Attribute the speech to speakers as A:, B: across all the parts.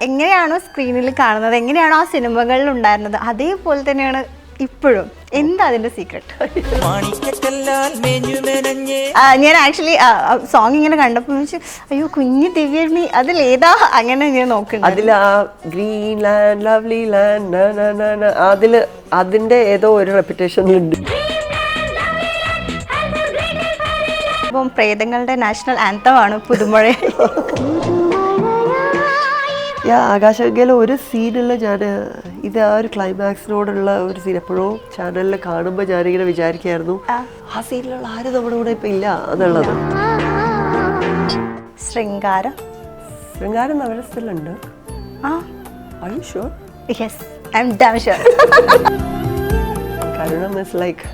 A: എങ്ങനെയാണോ സ്ക്രീനിൽ കാണുന്നത്, എങ്ങനെയാണോ ആ സിനിമകളിൽ ഉണ്ടായിരുന്നത്, അതേപോലെ തന്നെയാണ് ഇപ്പോഴും. എന്താ അതിന്റെ സീക്രട്ട്? ഞാൻ ആക്ച്വലി സോങ് ഇങ്ങനെ കണ്ടപ്പോൾ വെച്ച് അയ്യോ കുഞ്ഞു ദിവ്യമി അതിലേതാ അങ്ങനെ ഞാൻ നോക്കുന്നത്.
B: അതിൽ ആ ഗ്രീൻ ലാൻഡ് ലവ്ലി ലാൻഡ് അതില് അതിന്റെ ഏതോ ഒരു റെപ്യൂട്ടേഷനിലുണ്ട്.
A: ഇപ്പം പ്രേതങ്ങളുടെ നാഷണൽ ആന്തമാണ് പുതുമഴ.
B: ആകാശഗംഗയിലെ ഒരു സീനിൽ ഞാൻ ഇത് ആ ഒരു ക്ലൈമാക്സിനോടുള്ള ഒരു സീൻ എപ്പോഴോ ചാനലിൽ കാണുമ്പോൾ ഞാനിങ്ങനെ വിചാരിക്കായിരുന്നു ആ സീനിലുള്ള ആരും നമ്മുടെ കൂടെ ഇപ്പം ഇല്ല എന്നുള്ളത്.
A: ശൃംഗാരം
B: നമ്മുടെ സ്ഥലമുണ്ട്. കരുണ മിസ് ലൈക്ക്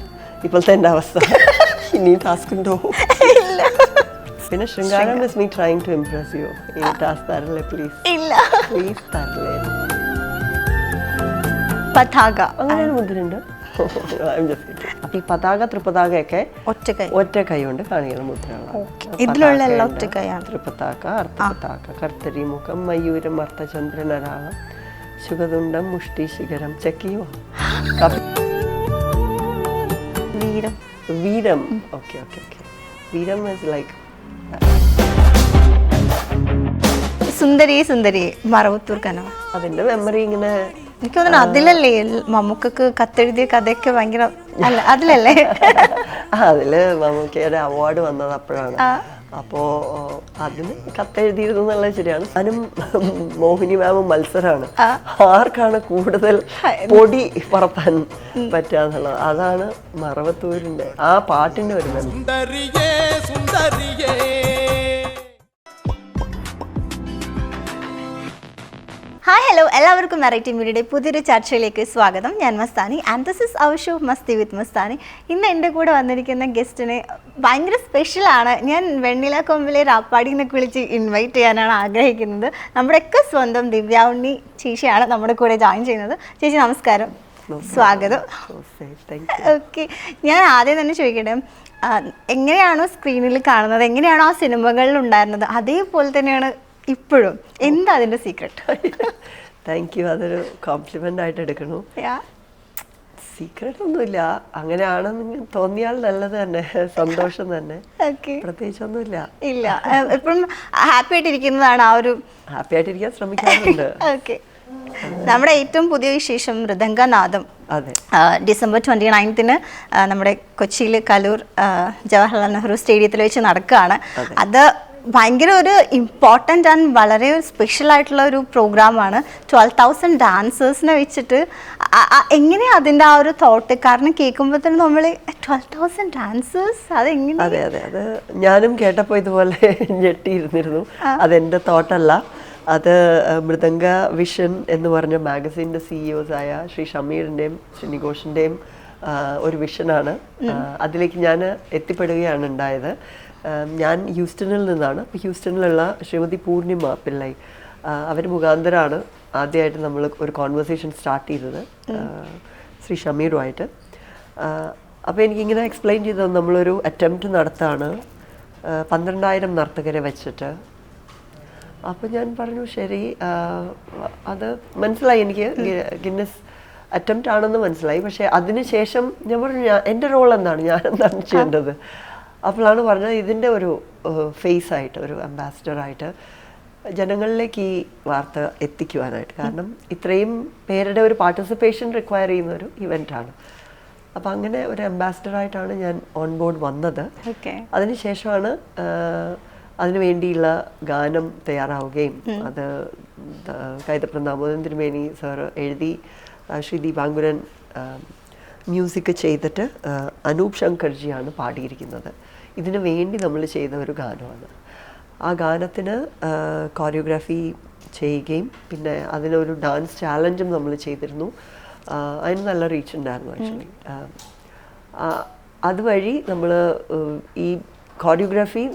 B: ഇപ്പോഴത്തെ എൻ്റെ അവസ്ഥ. ഇനി ടാസ്ക് ഉണ്ടോ? പിന്നെ ശൃംഗാരം is me trying to impress you. ഈ ടാസ്ക് തരല്ലേ പ്ലീസ്?
A: ഇല്ല
B: പ്ലീസ് തരല്ലേ.
A: പതാക
B: അങ്ങനെ മുദ്രയുണ്ട്. അപ്പൊ ഈ പതാക ത്രിപതാകയൊക്കെ ഒറ്റ കൈ കൊണ്ട് കാണിക്കുന്ന മുദ്രകളാണ്.
A: ഇതിലുള്ള എല്ലാം ഒറ്റ കൈയാണ്.
B: ത്രിപതാക, അർത്ഥപതാക, കർത്തരി മുഖം, മയൂരം, അർത്ഥചന്ദ്രനരാളം, ശുഖതുണ്ടം, മുഷ്ടി ശിഖരം, ചക്കിയോ
A: വീരം.
B: വീരം. Okay okay okay. വീരം is like
A: സുന്ദരി സുന്ദരി മറവത്തൂർ കനോ.
B: അതിന്റെ മെമ്മറി ഇങ്ങനെ
A: എനിക്ക് തോന്നുന്നു അതിലല്ലേ മമ്മൂക്കക്ക് കത്തെഴുതിയ കഥയൊക്കെ ഭയങ്കര അല്ല അതിലല്ലേ?
B: അതില് മമ്മൂക്കയുടെ അവാർഡ് വന്നത് അപ്പോഴാണ്. അപ്പോ അതിന് കത്തെഴുതിയിരുന്നു എന്നുള്ളത് ശരിയാണ്. ഞാനും മോഹിനി മാമും മത്സരമാണ് ആർക്കാണ് കൂടുതൽ പൊടി പറത്താൻ പറ്റുക എന്നുള്ളത്. അതാണ് മറവത്തൂരിന്റെ ആ പാട്ടിന്റെ ഒരു മെമ്മറി.
A: ഹായ് ഹലോ, എല്ലാവർക്കും വെറൈറ്റി മീഡിയയുടെ പുതിയൊരു ചർച്ചയിലേക്ക് സ്വാഗതം. ഞാൻ Mastani and this is our show Masti with Mastani. ഇന്ന് എൻ്റെ കൂടെ വന്നിരിക്കുന്ന ഗസ്റ്റിന് ഭയങ്കര സ്പെഷ്യലാണ്. ഞാൻ വെണ്ണില കൊമ്പിലെ രാപ്പാടി എന്നൊക്കെ വിളിച്ച് ഇൻവൈറ്റ് ചെയ്യാനാണ് ആഗ്രഹിക്കുന്നത്. നമ്മുടെയൊക്കെ സ്വന്തം ദിവ്യ ഉണ്ണി ചേച്ചിയാണ് നമ്മുടെ കൂടെ ജോയിൻ ചെയ്യുന്നത്. ചേച്ചി നമസ്കാരം, സ്വാഗതം. ഓക്കെ, ഞാൻ ആദ്യം തന്നെ ചോദിക്കട്ടെ, എങ്ങനെയാണോ സ്ക്രീനിൽ കാണുന്നത്, എങ്ങനെയാണോ ആ സിനിമകളിൽ ഉണ്ടായിരുന്നത്, അതേപോലെ തന്നെയാണ് ഇപ്പോഴും. എന്താ അതിന്റെ സീക്രട്ട്?
B: Thank you. അതൊരു കോംപ്ലിമെന്റ് ആയിട്ട് എടുക്കണു. സീക്രട്ട് ഒന്നുമില്ല, അങ്ങനെയാണെന്ന് തോന്നിയാൽ നല്ലത് തന്നെ, സന്തോഷം തന്നെ. പ്രത്യേകിച്ചൊന്നുമില്ല.
A: ഇല്ല, എപ്പോഴും ഹാപ്പി ആയിട്ടിരിക്കുന്നതാണ്. ആ ഒരു
B: ഹാപ്പി ആയിട്ടിരിക്കാൻ ശ്രമിക്കാറുണ്ട്.
A: ഓക്കെ, നമ്മുടെ ഏറ്റവും പുതിയ വിശേഷം മൃദംഗനാദം.
B: അതെ,
A: ഡിസംബർ 29 നമ്മുടെ കൊച്ചിയിൽ കലൂർ ജവഹർലാൽ നെഹ്റു സ്റ്റേഡിയത്തിൽ വെച്ച് നടക്കുകയാണ്. അത് ഭയങ്കര ഒരു ഇമ്പോർട്ടൻ്റ് ആൻഡ് വളരെ സ്പെഷ്യൽ ആയിട്ടുള്ള ഒരു പ്രോഗ്രാമാണ്. 12,000 ഡാൻസേഴ്സിനെ വെച്ചിട്ട് എങ്ങനെയാണ് അതിൻ്റെ ആ ഒരു തോട്ട്? കാരണം കേൾക്കുമ്പോൾ തന്നെ നമ്മൾ 12,000 ഡാൻസേഴ്സ് അതെങ്ങനെ?
B: അതെ അതെ, അത് ഞാനും കേട്ടപ്പോൾ ഇതുപോലെ ഞെട്ടിയിരുന്നിരുന്നു. അതെൻ്റെ തോട്ടല്ല, അത് മൃദംഗ വിഷൻ എന്ന് പറഞ്ഞ മാഗസീൻ്റെ CEOs ആയ ശ്രീ ഷമീറിൻ്റെയും ശ്രീ നിഘോഷിൻ്റെയും ഒരു വിഷനാണ്. അതിലേക്ക് ഞാൻ എത്തിപ്പെടുകയാണ് ഉണ്ടായത്. ഞാൻ ഹ്യൂസ്റ്റണിൽ നിന്നാണ്. ഹ്യൂസ്റ്റണിലുള്ള ശ്രീമതി പൂർണിമ പിള്ളൈ, അവർ മുഖാന്തരമാണ് ആദ്യമായിട്ട് നമ്മൾ ഒരു കോൺവെർസേഷൻ സ്റ്റാർട്ട് ചെയ്തത് ശ്രീ ഷമീറുമായിട്ട്. അപ്പോൾ എനിക്കിങ്ങനെ എക്സ്പ്ലെയിൻ ചെയ്തത് നമ്മളൊരു അറ്റംപ്റ്റ് നടത്താണ് 12,000 നർത്തകരെ വെച്ചിട്ട്. അപ്പോൾ ഞാൻ പറഞ്ഞു ശരി, അത് മനസ്സിലായി എനിക്ക്, ഗിന്നസ് അറ്റംപ്റ്റ് ആണെന്ന് മനസ്സിലായി. പക്ഷേ അതിന് ശേഷം ഞാൻ പറഞ്ഞു എൻ്റെ റോൾ എന്താണ്, ഞാൻ എന്താണ് ചെയ്യേണ്ടത്? അപ്പോഴാണ് പറഞ്ഞത് ഇതിൻ്റെ ഒരു ഫേസ് ആയിട്ട്, ഒരു അംബാസിഡറായിട്ട് ജനങ്ങളിലേക്ക് ഈ വാർത്ത എത്തിക്കുവാനായിട്ട്. കാരണം ഇത്രയും പേരുടെ ഒരു പാർട്ടിസിപ്പേഷൻ റിക്വയർ ചെയ്യുന്ന ഒരു ഇവൻ്റാണ്. അപ്പോൾ അങ്ങനെ ഒരു അംബാസിഡറായിട്ടാണ് ഞാൻ ഓൺ ബോർഡ് വന്നത്. അതിനുശേഷമാണ് അതിനു വേണ്ടിയുള്ള ഗാനം തയ്യാറാവുകയും അത് കൈതപ്രം ദാമോദരൻ തിരുമേനി സാറ് എഴുതി, ശ്രീ ദീപാങ്കുരൻ മ്യൂസിക് ചെയ്തിട്ട് അനൂപ് ശങ്കർജിയാണ് പാടിയിരിക്കുന്നത്. ഇതിനു വേണ്ടി നമ്മൾ ചെയ്ത ഒരു ഗാനമാണ്. ആ ഗാനത്തിന് കോറിയോഗ്രാഫി ചെയ്യുകയും പിന്നെ അതിനൊരു ഡാൻസ് ചാലഞ്ചും നമ്മൾ ചെയ്തിരുന്നു. അതിന് നല്ല റീച്ച് ഉണ്ടായിരുന്നു ആക്ച്വലി. അതുവഴി നമ്മൾ ഈ കോറിയോഗ്രാഫി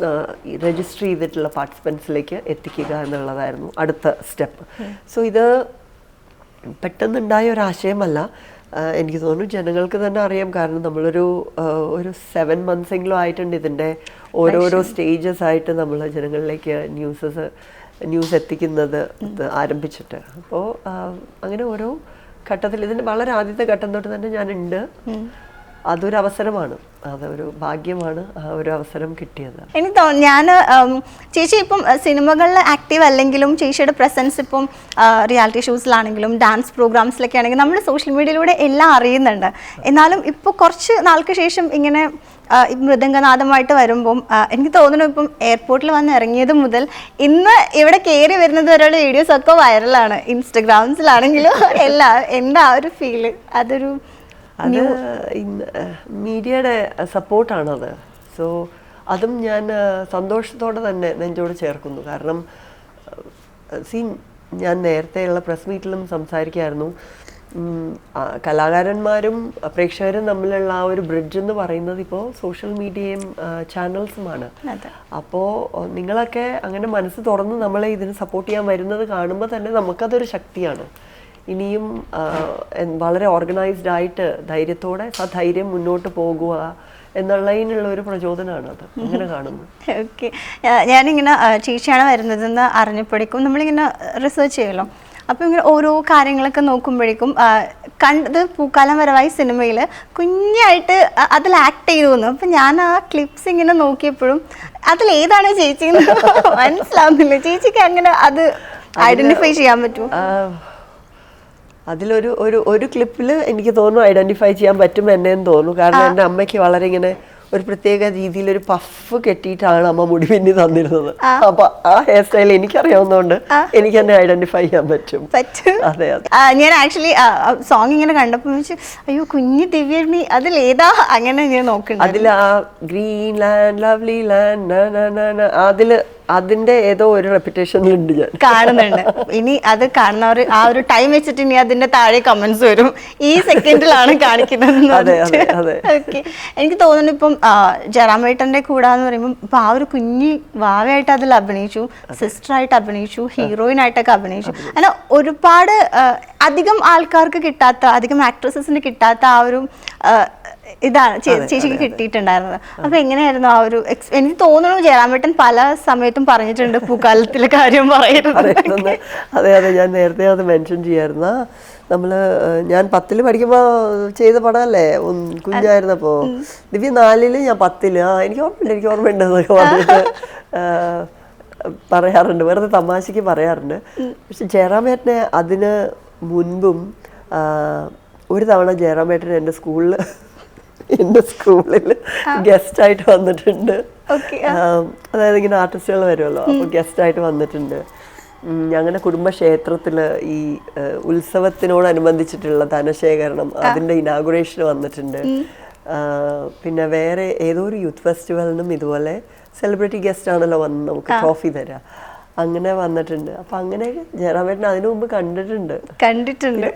B: രജിസ്റ്റർ ചെയ്തിട്ടുള്ള പാർട്ടിസിപ്പൻസിലേക്ക് എത്തിക്കുക എന്നുള്ളതായിരുന്നു അടുത്ത സ്റ്റെപ്പ്. സോ ഇത് പെട്ടെന്നുണ്ടായ ഒരാശയമല്ല. എനിക്ക് തോന്നുന്നു ജനങ്ങൾക്ക് തന്നെ അറിയാം. കാരണം നമ്മളൊരു 7 months ആയിട്ടുണ്ട് ഇതിൻ്റെ ഓരോരോ സ്റ്റേജസ് ആയിട്ട് നമ്മൾ ജനങ്ങളിലേക്ക് ന്യൂസസ് ന്യൂസ് എത്തിക്കുന്നത് ആരംഭിച്ചിട്ട്. അപ്പോൾ അങ്ങനെ ഓരോ ഘട്ടത്തിൽ ഇതിൻ്റെ വളരെ ആദ്യത്തെ ഘട്ടം തൊട്ട് തന്നെ ഞാനുണ്ട്. അതൊരു അവസരമാണ്, അതൊരു ഭാഗ്യമാണ് ആ ഒരു അവസരം കിട്ടിയത്.
A: എനിക്ക് തോന്നുന്നു ഞാൻ ചേച്ചി ഇപ്പം സിനിമകളിൽ ആക്റ്റീവ് അല്ലെങ്കിലും ചേച്ചിയുടെ പ്രസൻസ് ഇപ്പം റിയാലിറ്റി ഷോസിലാണെങ്കിലും ഡാൻസ് പ്രോഗ്രാംസിലൊക്കെ ആണെങ്കിലും നമ്മൾ സോഷ്യൽ മീഡിയയിലൂടെ എല്ലാം അറിയുന്നുണ്ട്. എന്നാലും ഇപ്പോൾ കുറച്ച് നാൾക്ക് ശേഷം ഇങ്ങനെ മൃദംഗനാഥമായിട്ട് വരുമ്പം എനിക്ക് തോന്നുന്നു ഇപ്പം എയർപോർട്ടിൽ വന്ന് ഇറങ്ങിയത് മുതൽ ഇന്ന് ഇവിടെ കയറി വരുന്നത് വരെയുള്ള വീഡിയോസ് ഒക്കെ വൈറലാണ്, ഇൻസ്റ്റഗ്രാംസിലാണെങ്കിലും എല്ലാം. എന്താ ഒരു ഫീല്? അതൊരു
B: അത് മീഡിയയുടെ സപ്പോർട്ടാണത്. സോ അതും ഞാൻ സന്തോഷത്തോടെ തന്നെ നെഞ്ചോട് ചേർക്കുന്നു. കാരണം ഞാൻ നേരത്തെയുള്ള പ്രസ് മീറ്റിലും സംസാരിക്കായിരുന്നു, കലാകാരന്മാരും പ്രേക്ഷകരും തമ്മിലുള്ള ആ ഒരു ബ്രിഡ്ജ് എന്ന് പറയുന്നത് ഇപ്പോൾ സോഷ്യൽ മീഡിയയും ചാനൽസുമാണ്. അപ്പോൾ നിങ്ങളൊക്കെ അങ്ങനെ മനസ്സ് തുറന്ന് നമ്മളെ ഇതിന് സപ്പോർട്ട് ചെയ്യാൻ വരുന്നത് കാണുമ്പോൾ തന്നെ നമുക്കതൊരു ശക്തിയാണ്. ഇനിയും വളരെ ഓർഗനൈസ്ഡ് ആയിട്ട് ധൈര്യത്തോടെ സധൈര്യം മുന്നോട്ട് പോകുക എന്നുള്ളതിനുള്ള ഒരു പ്രചോദനമാണ് അത്, അങ്ങനെ കാണുന്നു.
A: ഓക്കെ, ഞാനിങ്ങനെ ചേച്ചിയാണ് വരുന്നതെന്ന് അറിഞ്ഞപ്പോഴേക്കും നമ്മളിങ്ങനെ റിസർച്ച് ചെയ്യുമല്ലോ. അപ്പോൾ ഇങ്ങനെ ഓരോ കാര്യങ്ങളൊക്കെ നോക്കുമ്പോഴേക്കും കണ്ടത് പൂക്കാലം വരവായി സിനിമയിൽ കുഞ്ഞായിട്ട് അതിൽ ആക്ട് ചെയ്തു തോന്നും. അപ്പം ഞാൻ ആ ക്ലിപ്സ് ഇങ്ങനെ നോക്കിയപ്പോഴും അതിലേതാണ് ചേച്ചി മനസ്സിലാവുന്നില്ല. ചേച്ചിക്ക് അങ്ങനെ അത് ഐഡന്റിഫൈ ചെയ്യാൻ പറ്റുമോ?
B: അതിലൊരു ഒരു ക്ലിപ്പിൽ എനിക്ക് തോന്നുന്നു ഐഡന്റിഫൈ ചെയ്യാൻ പറ്റും എന്നെന്ന് തോന്നുന്നു. കാരണം എൻ്റെ അമ്മയ്ക്ക് വളരെ ഇങ്ങനെ ഒരു പ്രത്യേക രീതിയിൽ ഒരു പഫ് കെട്ടിയിട്ടാണ് അമ്മ മുടി പിന്നി തന്നിരുന്നത്. അപ്പൊ ആ ഹെയർ സ്റ്റൈൽ എനിക്കറിയാവുന്നതുകൊണ്ട് എനിക്ക് എന്നെ ഐഡന്റിഫൈ ചെയ്യാൻ പറ്റും. അതെ അതെ.
A: ഞാൻ ആക്ച്വലി സോങ് ഇങ്ങനെ കണ്ടപ്പോൾ വെച്ച് അയ്യോ കുഞ്ഞു ദിവ്യർണി അതിലേതാ അങ്ങനെ ഞാൻ നോക്കുന്നത്.
B: അതിൽ ആ ഗ്രീൻ ലാൻഡ് ലവ്ലി ലാൻഡ് അതിന്റെ ഏതോ ഒരു റെപ്യൂട്ടേഷനിലുണ്ട് ഞാൻ
A: കാണുന്നുണ്ട്. ഇനി അത് കാണുന്നവർ ആ ഒരു ടൈം വെച്ചിട്ട് ഇനി അതിന്റെ താഴെ കമന്റ്സ് വരും, ഈ സെക്കൻഡിലാണ് കാണിക്കുന്നത്. ഓക്കെ, എനിക്ക് തോന്നുന്നു ഇപ്പം ജയറാമേട്ടന്റെ കൂടാന്ന് പറയുമ്പോൾ ഇപ്പൊ ആ ഒരു കുഞ്ഞി വാവയായിട്ട് അതിൽ അഭിനയിച്ചു, സിസ്റ്ററായിട്ട് അഭിനയിച്ചു, ഹീറോയിൻ ആയിട്ടൊക്കെ അഭിനയിച്ചു. അങ്ങനെ ഒരുപാട് അധികം ആൾക്കാർക്ക് കിട്ടാത്ത, അധികം ആക്ട്രസസിന് കിട്ടാത്ത ആ ഒരു ഇതാണ് ചേച്ചിക്ക് കിട്ടിയിട്ടുണ്ടായിരുന്നത്. അപ്പൊ എങ്ങനെയായിരുന്നു ആ ഒരു എനിക്ക് തോന്നുന്നു ജയറാമേട്ടൻ പല സമയത്തും പറഞ്ഞിട്ടുണ്ട് പൂക്കാലത്തിലെ കാര്യം പറയുന്നത്.
B: അതെ അതെ, ഞാൻ നേരത്തെ അത് മെൻഷൻ ചെയ്യായിരുന്നു. ഞാൻ 10ൽ പഠിക്കുമ്പോ ചെയ്ത പടമല്ലേ, കുഞ്ഞായിരുന്നപ്പോ. ദിവ്യ 4ല്, ഞാൻ 10ല്. എനിക്ക് ഓർമ്മയുണ്ട് എന്നൊക്കെ പറഞ്ഞിട്ട് പറയാറുണ്ട്, വെറുതെ തമാശക്ക് പറയാറുണ്ട്. പക്ഷെ ജയറാമേട്ടനെ അതിന് മുൻപും ഒരു തവണ ജയറാമേട്ടൻ എൻ്റെ സ്കൂളിൽ ഗസ്റ്റായിട്ട് വന്നിട്ടുണ്ട്. അതായത് ഇങ്ങനെ ആർട്ടിസ്റ്റുകൾ വരുമല്ലോ, അപ്പോൾ ഗസ്റ്റായിട്ട് വന്നിട്ടുണ്ട്. ഞങ്ങളുടെ കുടുംബക്ഷേത്രത്തിൽ ഈ ഉത്സവത്തിനോടനുബന്ധിച്ചിട്ടുള്ള ധനശേഖരണം, അതിൻ്റെ ഇനാഗുറേഷൻ വന്നിട്ടുണ്ട്. പിന്നെ വേറെ ഏതോ ഒരു യൂത്ത് ഫെസ്റ്റിവലിനും ഇതുപോലെ സെലിബ്രിറ്റി ഗസ്റ്റ് ആണല്ലോ വന്ന് നമുക്ക് ട്രോഫി തരാം, അങ്ങനെ വന്നിട്ടുണ്ട്. അപ്പൊ അങ്ങനെ ജയറാമേട്ടൻ അതിനു മുമ്പ് കണ്ടിട്ടുണ്ട്.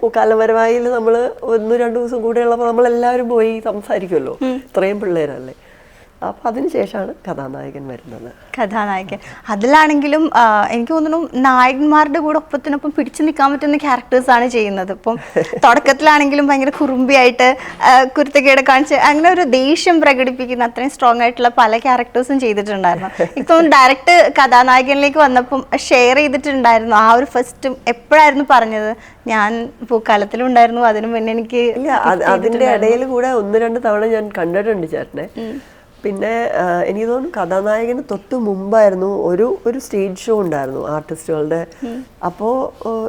B: പൂക്കാലവരവായിൽ നമ്മൾ 1-2 ദിവസം കൂടെ ഉള്ളപ്പോൾ നമ്മളെല്ലാവരും പോയി സംസാരിക്കുമല്ലോ, ഇത്രയും പിള്ളേരല്ലേ. അപ്പൊ അതിനുശേഷമാണ് കഥാനായകൻ വരുന്നത്.
A: അതിലാണെങ്കിലും എനിക്ക് തോന്നുന്നു നായകന്മാരുടെ കൂടെ ഒപ്പത്തിനൊപ്പം പിടിച്ചു നിൽക്കാൻ പറ്റുന്ന ക്യാരക്ടേഴ്സാണ് ചെയ്യുന്നത്. ഇപ്പം തുടക്കത്തിലാണെങ്കിലും ഭയങ്കര കുറുമ്പിയായിട്ട് കുരുത്തക്കേട് കാണിച്ച് അങ്ങനെ ഒരു ദേഷ്യം പ്രകടിപ്പിക്കുന്ന അത്രയും സ്ട്രോങ് ആയിട്ടുള്ള പല ക്യാരക്ടേഴ്സും ചെയ്തിട്ടുണ്ടായിരുന്നു. എനിക്ക് തോന്നുന്നു ഡയറക്റ്റ് കഥാനായകനിലേക്ക് വന്നപ്പം ഷെയർ ചെയ്തിട്ടുണ്ടായിരുന്നു. ആ ഒരു ഫസ്റ്റ് എപ്പോഴായിരുന്നു പറഞ്ഞത്? ഞാൻ പൂക്കാലത്തിലും ഉണ്ടായിരുന്നു, അതിനു മുന്നേ എനിക്ക്
B: അതിന്റെ ഇടയിൽ കൂടെ 1-2 തവണ ഞാൻ കണ്ടിട്ടുണ്ട് ചേട്ടനെ. പിന്നെ എനിക്ക് തോന്നുന്നു കഥാനായകന് തൊട്ട് മുമ്പായിരുന്നു ഒരു സ്റ്റേജ് ഷോ ഉണ്ടായിരുന്നു ആർട്ടിസ്റ്റുകളുടെ. അപ്പോൾ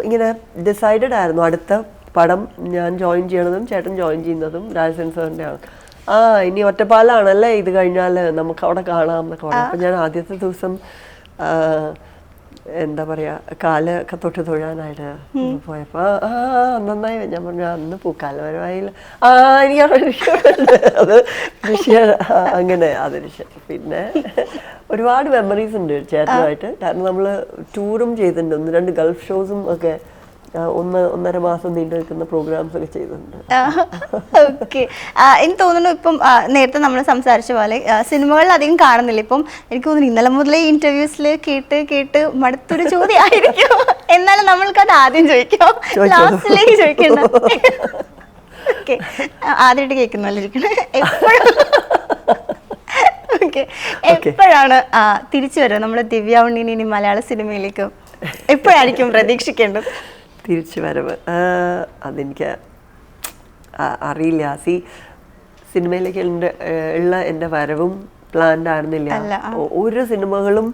B: ഇങ്ങനെ ഡിസൈഡഡ് ആയിരുന്നു അടുത്ത പടം ഞാൻ ജോയിൻ ചെയ്യണതും ചേട്ടൻ ജോയിൻ ചെയ്യുന്നതും രാജസേൻ സാറിൻ്റെ ആണ്. ഇനി ഒറ്റപ്പാലാണല്ലേ, ഇത് കഴിഞ്ഞാൽ നമുക്ക് അവിടെ കാണാം എന്നൊക്കെ പറഞ്ഞു. അപ്പം ഞാൻ ആദ്യത്തെ ദിവസം എന്താ പറയാ കാലൊക്കെ തൊട്ട് തൊഴാനായിട്ട് പോയപ്പോ നന്നായി. ഞാൻ പറഞ്ഞു അന്ന് പൂക്കാലവരമായില്ല, എനിക്കറിയുണ്ട് അത് വിഷയം. അങ്ങനെ അതിന് ശേഷം പിന്നെ ഒരുപാട് മെമ്മറീസ് ഉണ്ട് ചേട്ടനുമായിട്ട്. കാരണം നമ്മള് ടൂറും ചെയ്തിട്ടുണ്ട്, 1-2 ഗൾഫ് ഷോസും ഒക്കെ 1-1.5 മാസം നീണ്ടു നിൽക്കുന്ന പ്രോഗ്രാംസ് ഒക്കെ ചെയ്തിട്ടുണ്ട്.
A: ഓക്കെ, എനിക്ക് തോന്നുന്നു ഇപ്പം നേരത്തെ നമ്മൾ സംസാരിച്ച പോലെ സിനിമകളിൽ അധികം കാണുന്നില്ല. ഇപ്പം എനിക്ക് തോന്നുന്നു ഇന്നലെ മുതലേ ഇന്റർവ്യൂസിൽ കേട്ട് മടുത്തൊരു ചോദ്യം ആയിരിക്കും. എന്നാലും നമ്മൾക്കത് ആദ്യം ചോദിക്കാം, ലാസ്റ്റിലേക്ക് ചോദിക്കണ്ട. ഓക്കെ, ആദ്യമായിട്ട് കേൾക്കുന്നല്ലോ ഇരിക്കണേ എപ്പോഴും. ഓക്കെ, എപ്പോഴാണ് തിരിച്ചു വരിക നമ്മുടെ ദിവ്യ ഉണ്ണിനെ ഇനി മലയാള സിനിമയിലേക്ക് എപ്പോഴായിരിക്കും പ്രതീക്ഷിക്കേണ്ടത്
B: തിരിച്ചു വരവ്? അതെനിക്ക് അറിയില്ല. സിനിമയിലേക്ക് ഉള്ള എൻ്റെ വരവും പ്ലാൻഡ് ആയിരുന്നില്ല. ഒരു സിനിമകളും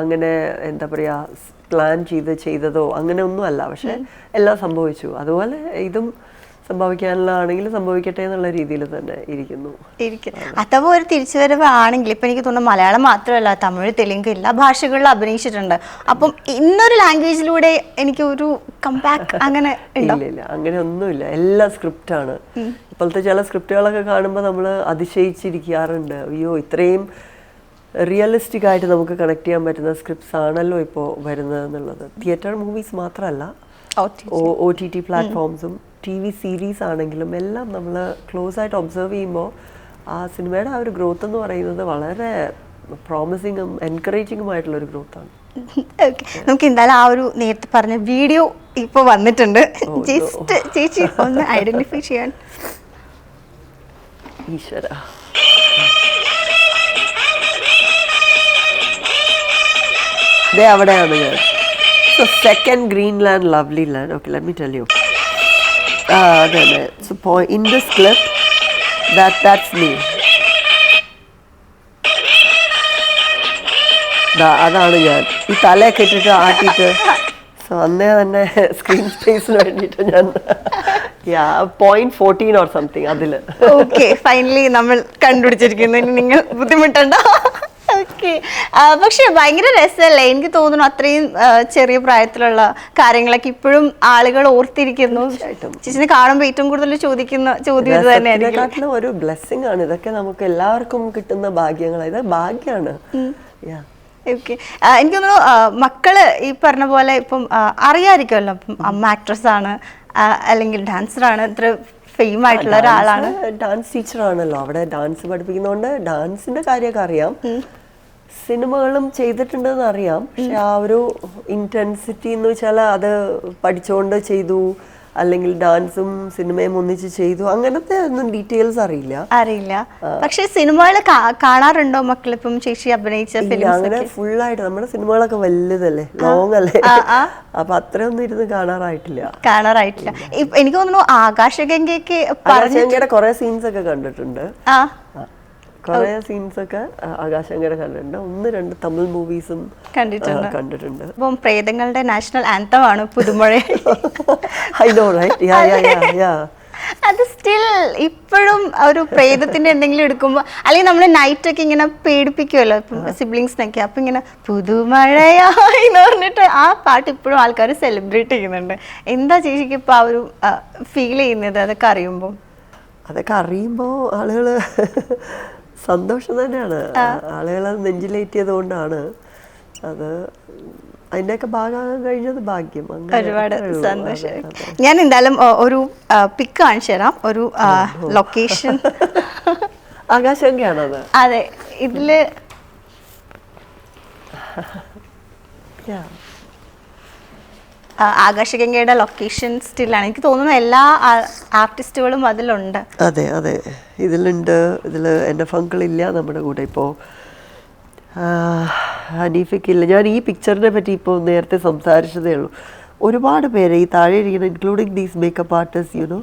B: അങ്ങനെ എന്താ പറയുക പ്ലാൻ ചെയ്തതോ അങ്ങനെ ഒന്നും അല്ല. പക്ഷെ എല്ലാം സംഭവിച്ചു. അതുപോലെ ഇതും സംഭവിക്കാനുള്ളതാണെങ്കിൽ സംഭവിക്കട്ടെ എന്നുള്ള രീതിയിൽ തന്നെ ഇരിക്കുന്നു.
A: അഥവാ ഒരു തിരിച്ചുവരവ് ആണെങ്കിൽ ഇപ്പം എനിക്ക് തോന്നുന്നു മലയാളം മാത്രമല്ല, തമിഴ്, തെലുങ്ക് എല്ലാ ഭാഷകളിലും അഭിനയിച്ചിട്ടുണ്ട്. അപ്പം ഇന്നൊരു ലാംഗ്വേജിലൂടെ എനിക്ക് ഒരു കംബാക്ക് അങ്ങനെ
B: ഇല്ല, അങ്ങനെ ഒന്നുമില്ല. എല്ലാ സ്ക്രിപ്റ്റാണ്. ഇപ്പോഴത്തെ ചില സ്ക്രിപ്റ്റുകളൊക്കെ കാണുമ്പോൾ നമ്മൾ അതിശയിച്ചിരിക്കാറുണ്ട്. അയ്യോ, ഇത്രയും റിയലിസ്റ്റിക് ആയിട്ട് നമുക്ക് കണക്ട് ചെയ്യാൻ പറ്റുന്ന സ്ക്രിപ്റ്റ്സ് ആണല്ലോ ഇപ്പോൾ വരുന്നത് എന്നുള്ളത്. തിയേറ്റർ മൂവീസ് മാത്രമല്ല, OTT പ്ലാറ്റ്ഫോംസും TV സീരീസ് ആണെങ്കിലും എല്ലാം നമ്മൾ ക്ലോസ് ആയിട്ട് ഒബ്സർവ് ചെയ്യുമ്പോൾ ആ സിനിമയുടെ ആ ഒരു ഗ്രോത്ത് എന്ന് പറയുന്നത് വളരെ പ്രോമിസിങ്ങും എൻകറേജിങ്ങുമായിട്ടുള്ളൊരു ഗ്രോത്താണ്.
A: ഓക്കെ, നമുക്ക് എന്തായാലും ആ ഒരു നേരത്തെ പറഞ്ഞ വീഡിയോ ഇപ്പോൾ വന്നിട്ടുണ്ട്. ജസ്റ്റ് ചേച്ചി ഒന്ന് ഐഡന്റിഫൈ ചെയ്യാൻ.
B: ഈശ്വര, അവിടെയാണ് ഞാൻ. So second Greenland, lovely land. Okay, let me tell you. So in this clip, that's me. അതാണ് ഞാൻ. ഈ തലയൊക്കെ ഇട്ടിട്ട് ആട്ടിട്ട്. സോ അന്നേ തന്നെ സ്ക്രീൻ സ്പേസിന് വേണ്ടിയിട്ട് ഞാൻ 0.14 or something അതില്.
A: ഓക്കെ, ഫൈനലി നമ്മൾ കണ്ടുപിടിച്ചിരിക്കുന്നു. നിങ്ങൾ ബുദ്ധിമുട്ടുണ്ടോ? ഓക്കെ, പക്ഷെ ഭയങ്കര രസമല്ലേ? എനിക്ക് തോന്നുന്നു അത്രയും ചെറിയ പ്രായത്തിലുള്ള കാര്യങ്ങളൊക്കെ ഇപ്പോഴും ആളുകൾ ഓർത്തിരിക്കുന്നു. ചേച്ചിനെ കാണുമ്പോൾ ഏറ്റവും കൂടുതൽ ചോദിക്കുന്ന ചോദ്യം ഇത് തന്നെയായിരിക്കും.
B: ഒരു ബ്ലെസ്സിംഗ് ആണ് ഇതൊക്കെ. നമുക്ക് എല്ലാവർക്കും കിട്ടുന്ന ഭാഗ്യങ്ങൾ. ഇത് ഭാഗ്യമാണ്.
A: ഓക്കെ, എനിക്ക് തോന്നുന്നു മക്കള് ഈ പറഞ്ഞ പോലെ ഇപ്പം അറിയാതിരിക്കുമല്ലോ, ഇപ്പം അമ്മ ആക്ട്രസ് ആണ് അല്ലെങ്കിൽ ഡാൻസറാണ്, ഇത്ര ഫെയിം ആയിട്ടുള്ള ഒരാളാണ്.
B: ഡാൻസ് ടീച്ചർ ആണല്ലോ, അവിടെ ഡാൻസ് പഠിപ്പിക്കുന്നതുകൊണ്ട് ഡാൻസിന്റെ കാര്യമൊക്കെ അറിയാം. സിനിമകളും ചെയ്തിട്ടുണ്ടെന്ന് അറിയാം. പക്ഷെ ആ ഒരു ഇന്റൻസിറ്റി എന്ന് വെച്ചാൽ അത് പഠിച്ചുകൊണ്ട് ചെയ്തു അല്ലെങ്കിൽ ഡാൻസും സിനിമയും ഒന്നിച്ച് ചെയ്തു, അങ്ങനത്തെ ഒന്നും ഡീറ്റെയിൽസ് അറിയില്ല.
A: പക്ഷെ സിനിമകൾ കാണാറുണ്ടോ മക്കളിപ്പം ചേച്ചി അഭിനയിച്ച ഫിലിംസ്?
B: അങ്ങനെ ഫുള്ളായിട്ട് നമ്മുടെ സിനിമകളൊക്കെ വലുതല്ലേ, ലോങ് അല്ലേ, അപ്പൊ അത്രയൊന്നും ഇരുന്ന് കാണാറായിട്ടില്ല.
A: എനിക്ക് തോന്നുന്നു
B: ആകാശഗംഗയുടെ കുറെ സീൻസ് ഒക്കെ കണ്ടിട്ടുണ്ട്. കുറെ സീൻസ് ഒക്കെ ആകാശഗംഗയുടെ കണ്ടിട്ടുണ്ട്. 1-2 തമിഴ് മൂവീസും കണ്ടിട്ടുണ്ട്.
A: ഇപ്പം പ്രേതങ്ങളുടെ നാഷണൽ ആന്തം ആണ് പുതുമഴ. അത് സ്റ്റിൽ ഇപ്പോഴും ഒരു പ്രേതത്തിന്റെ എന്തെങ്കിലും എടുക്കുമ്പോൾ, അല്ലെങ്കിൽ നമ്മൾ നൈറ്റ് ഒക്കെ ഇങ്ങനെ പേടിപ്പിക്കുമല്ലോ ഇപ്പം സിബ്ലിങ്സിനൊക്കെ, അപ്പൊ ഇങ്ങനെ പുതുമഴയാന്ന് പറഞ്ഞിട്ട് ആ പാട്ട് ഇപ്പോഴും ആൾക്കാർ സെലിബ്രേറ്റ് ചെയ്യുന്നുണ്ട്. എന്താ ചേച്ചിക്ക് ഇപ്പൊ ആ ഒരു ഫീൽ ചെയ്യുന്നത് അതൊക്കെ അറിയുമ്പോൾ?
B: അതൊക്കെ അറിയുമ്പോൾ ആളുകള് സന്തോഷം തന്നെയാണ്. ആളുകൾ അത് നെഞ്ചിലേറ്റിയത് കൊണ്ടാണ്. അത് അതിൻ്റെയൊക്കെ ഭാഗമാകാൻ കഴിഞ്ഞത് ഭാഗ്യം.
A: ഒരുപാട് സന്തോഷം. ഞാൻ എന്തായാലും ഒരു പിക്ക് കാണിച്ചു തരാം. ഒരു ലൊക്കേഷൻ
B: ആകാശഗംഗയാണത്.
A: അതെ, ഇതില് ആകാശഗംഗയുടെ ലൊക്കേഷൻ സ്റ്റില്ലാണ്. എനിക്ക് തോന്നുന്നു എല്ലാ ആർട്ടിസ്റ്റുകളും അതിലുണ്ട്.
B: അതെ, ഇതിലുണ്ട്. ഇതിൽ എൻ്റെ ഫങ്കിളില്ല നമ്മുടെ കൂടെ ഇപ്പോൾ, ഹനീഫയ്ക്കില്ല. ഞാൻ ഈ പിക്ചറിനെ പറ്റി ഇപ്പോൾ നേരത്തെ സംസാരിച്ചതേ ഉള്ളൂ. ഒരുപാട് പേര് ഈ താഴെ ഇരിക്കുന്ന including these makeup artist you know,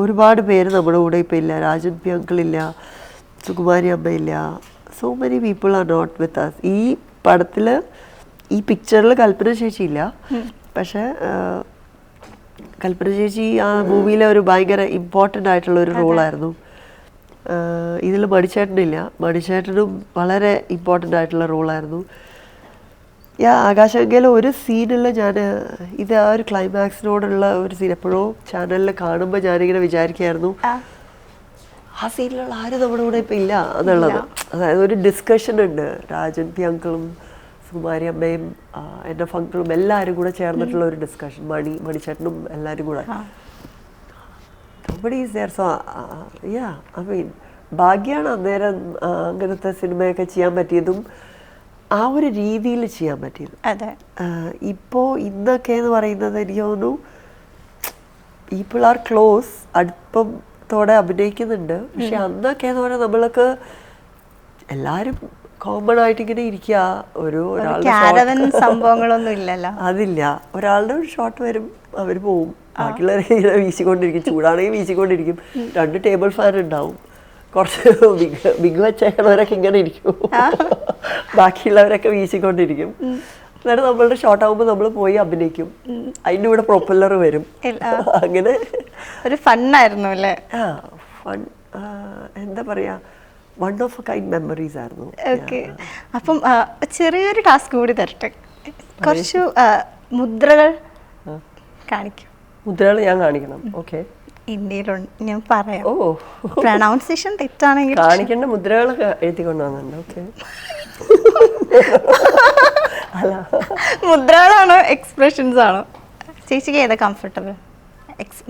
B: ഒരുപാട് പേര് നമ്മുടെ കൂടെ ഇപ്പോൾ ഇല്ല. രാജൻ പി അങ്കിളില്ല, സുകുമാരി അമ്മയില്ല. So many people are not with us. ഈ പടത്തിൽ ഈ പിക്ചറിൽ കൽപ്പന ചേച്ചിയില്ല. പക്ഷെ കൽപ്പന ചേച്ചി ആ മൂവിയിലെ ഒരു ഭയങ്കര ഇമ്പോർട്ടൻ്റ് ആയിട്ടുള്ള ഒരു റോളായിരുന്നു. ഇതിൽ മണിച്ചേട്ടനില്ല. മണിച്ചേട്ടനും വളരെ ഇമ്പോർട്ടൻ്റ് ആയിട്ടുള്ള റോളായിരുന്നു. ആകാശഗംഗയിലെ ഒരു സീനിൽ ഞാൻ ഇത് ആ ഒരു ക്ലൈമാക്സിനോടുള്ള ഒരു സീൻ എപ്പോഴോ ചാനലിൽ കാണുമ്പോൾ ഞാനിങ്ങനെ വിചാരിക്കുകയായിരുന്നു, ആ സീനിലുള്ള ആരും നമ്മുടെ കൂടെ ഇപ്പം ഇല്ല എന്നുള്ളത്. അതായത് ഒരു ഡിസ്കഷൻ ഉണ്ട്. രാജൻ പി അങ്കിളും സുകുമാരി അമ്മയും എൻ്റെ ഫങ്കളും എല്ലാവരും കൂടെ ചേർന്നിട്ടുള്ള ഒരു ഡിസ്കഷൻ. മണിച്ചേട്ടനും എല്ലാവരും കൂടെ. ഭാഗ്യമാണ് അന്നേരം അങ്ങനത്തെ സിനിമയൊക്കെ ചെയ്യാൻ പറ്റിയതും ആ ഒരു രീതിയിൽ ചെയ്യാൻ പറ്റിയത്. ഇപ്പോൾ ഇന്നൊക്കെ എന്ന് പറയുന്നത് എനിക്ക് തോന്നുന്നു പീപ്പിൾ ആർ ക്ലോസ്, അടുപ്പത്തോടെ അഭിനയിക്കുന്നുണ്ട്. പക്ഷെ അന്നൊക്കെ എന്ന് പറഞ്ഞാൽ നമ്മൾക്ക് എല്ലാരും കോമൺ ആയിട്ട് ഇങ്ങനെ ഇരിക്കുക.
A: ക്യാരവൻ സംഭവങ്ങളൊന്നും ഇല്ലല്ലോ.
B: അതില്ല, ഒരാളുടെ ഒരു ഷോട്ട് വരും, അവർ പോവും, ബാക്കിയുള്ളവരെ ഇങ്ങനെ വീശിക്കൊണ്ടിരിക്കും. ചൂടാണെങ്കിൽ വീശിക്കൊണ്ടിരിക്കും. 2 ടേബിൾ ഫാൻ ഉണ്ടാവും. കുറച്ച് ബിഗ് വെച്ചേക്കണവരൊക്കെ ഇങ്ങനെ ഇരിക്കും, ബാക്കിയുള്ളവരൊക്കെ വീശിക്കൊണ്ടിരിക്കും. എന്നിട്ട് നമ്മളുടെ ഷോർട്ട് ആകുമ്പോൾ നമ്മൾ പോയി അഭിനയിക്കും. അതിൻ്റെ കൂടെ പ്രൊപ്പല്ലർ വരും. അങ്ങനെ
A: ഒരു ഫണ്ണായിരുന്നു അല്ലേ?
B: ഫൺ, എന്താ പറയാ, one of A kind memories ആയിരുന്നു.
A: ഓക്കെ, അപ്പം ചെറിയൊരു ടാസ്ക് കൂടി തരട്ടെ. കുറച്ച് മുദ്രകൾ കാണിക്കും.
B: മുദ്രകൾ ഞാൻ കാണിക്കണം? ഓക്കെ,
A: ഇന്ത്യയിലുണ്ട്, ഞാൻ പറയാം. പ്രൊനൗൺസിയേഷൻ തെറ്റാണെങ്കിൽ
B: കാണിക്കേണ്ട മുദ്രകളൊക്കെ എഴുതിക്കൊണ്ട് വന്നിട്ടുണ്ട്. ഓക്കെ, അല്ല
A: മുദ്രകളാണോ എക്സ്പ്രഷൻസ് ആണോ? ചേച്ചിക്ക് ഏതാ കംഫർട്ടബിൾ?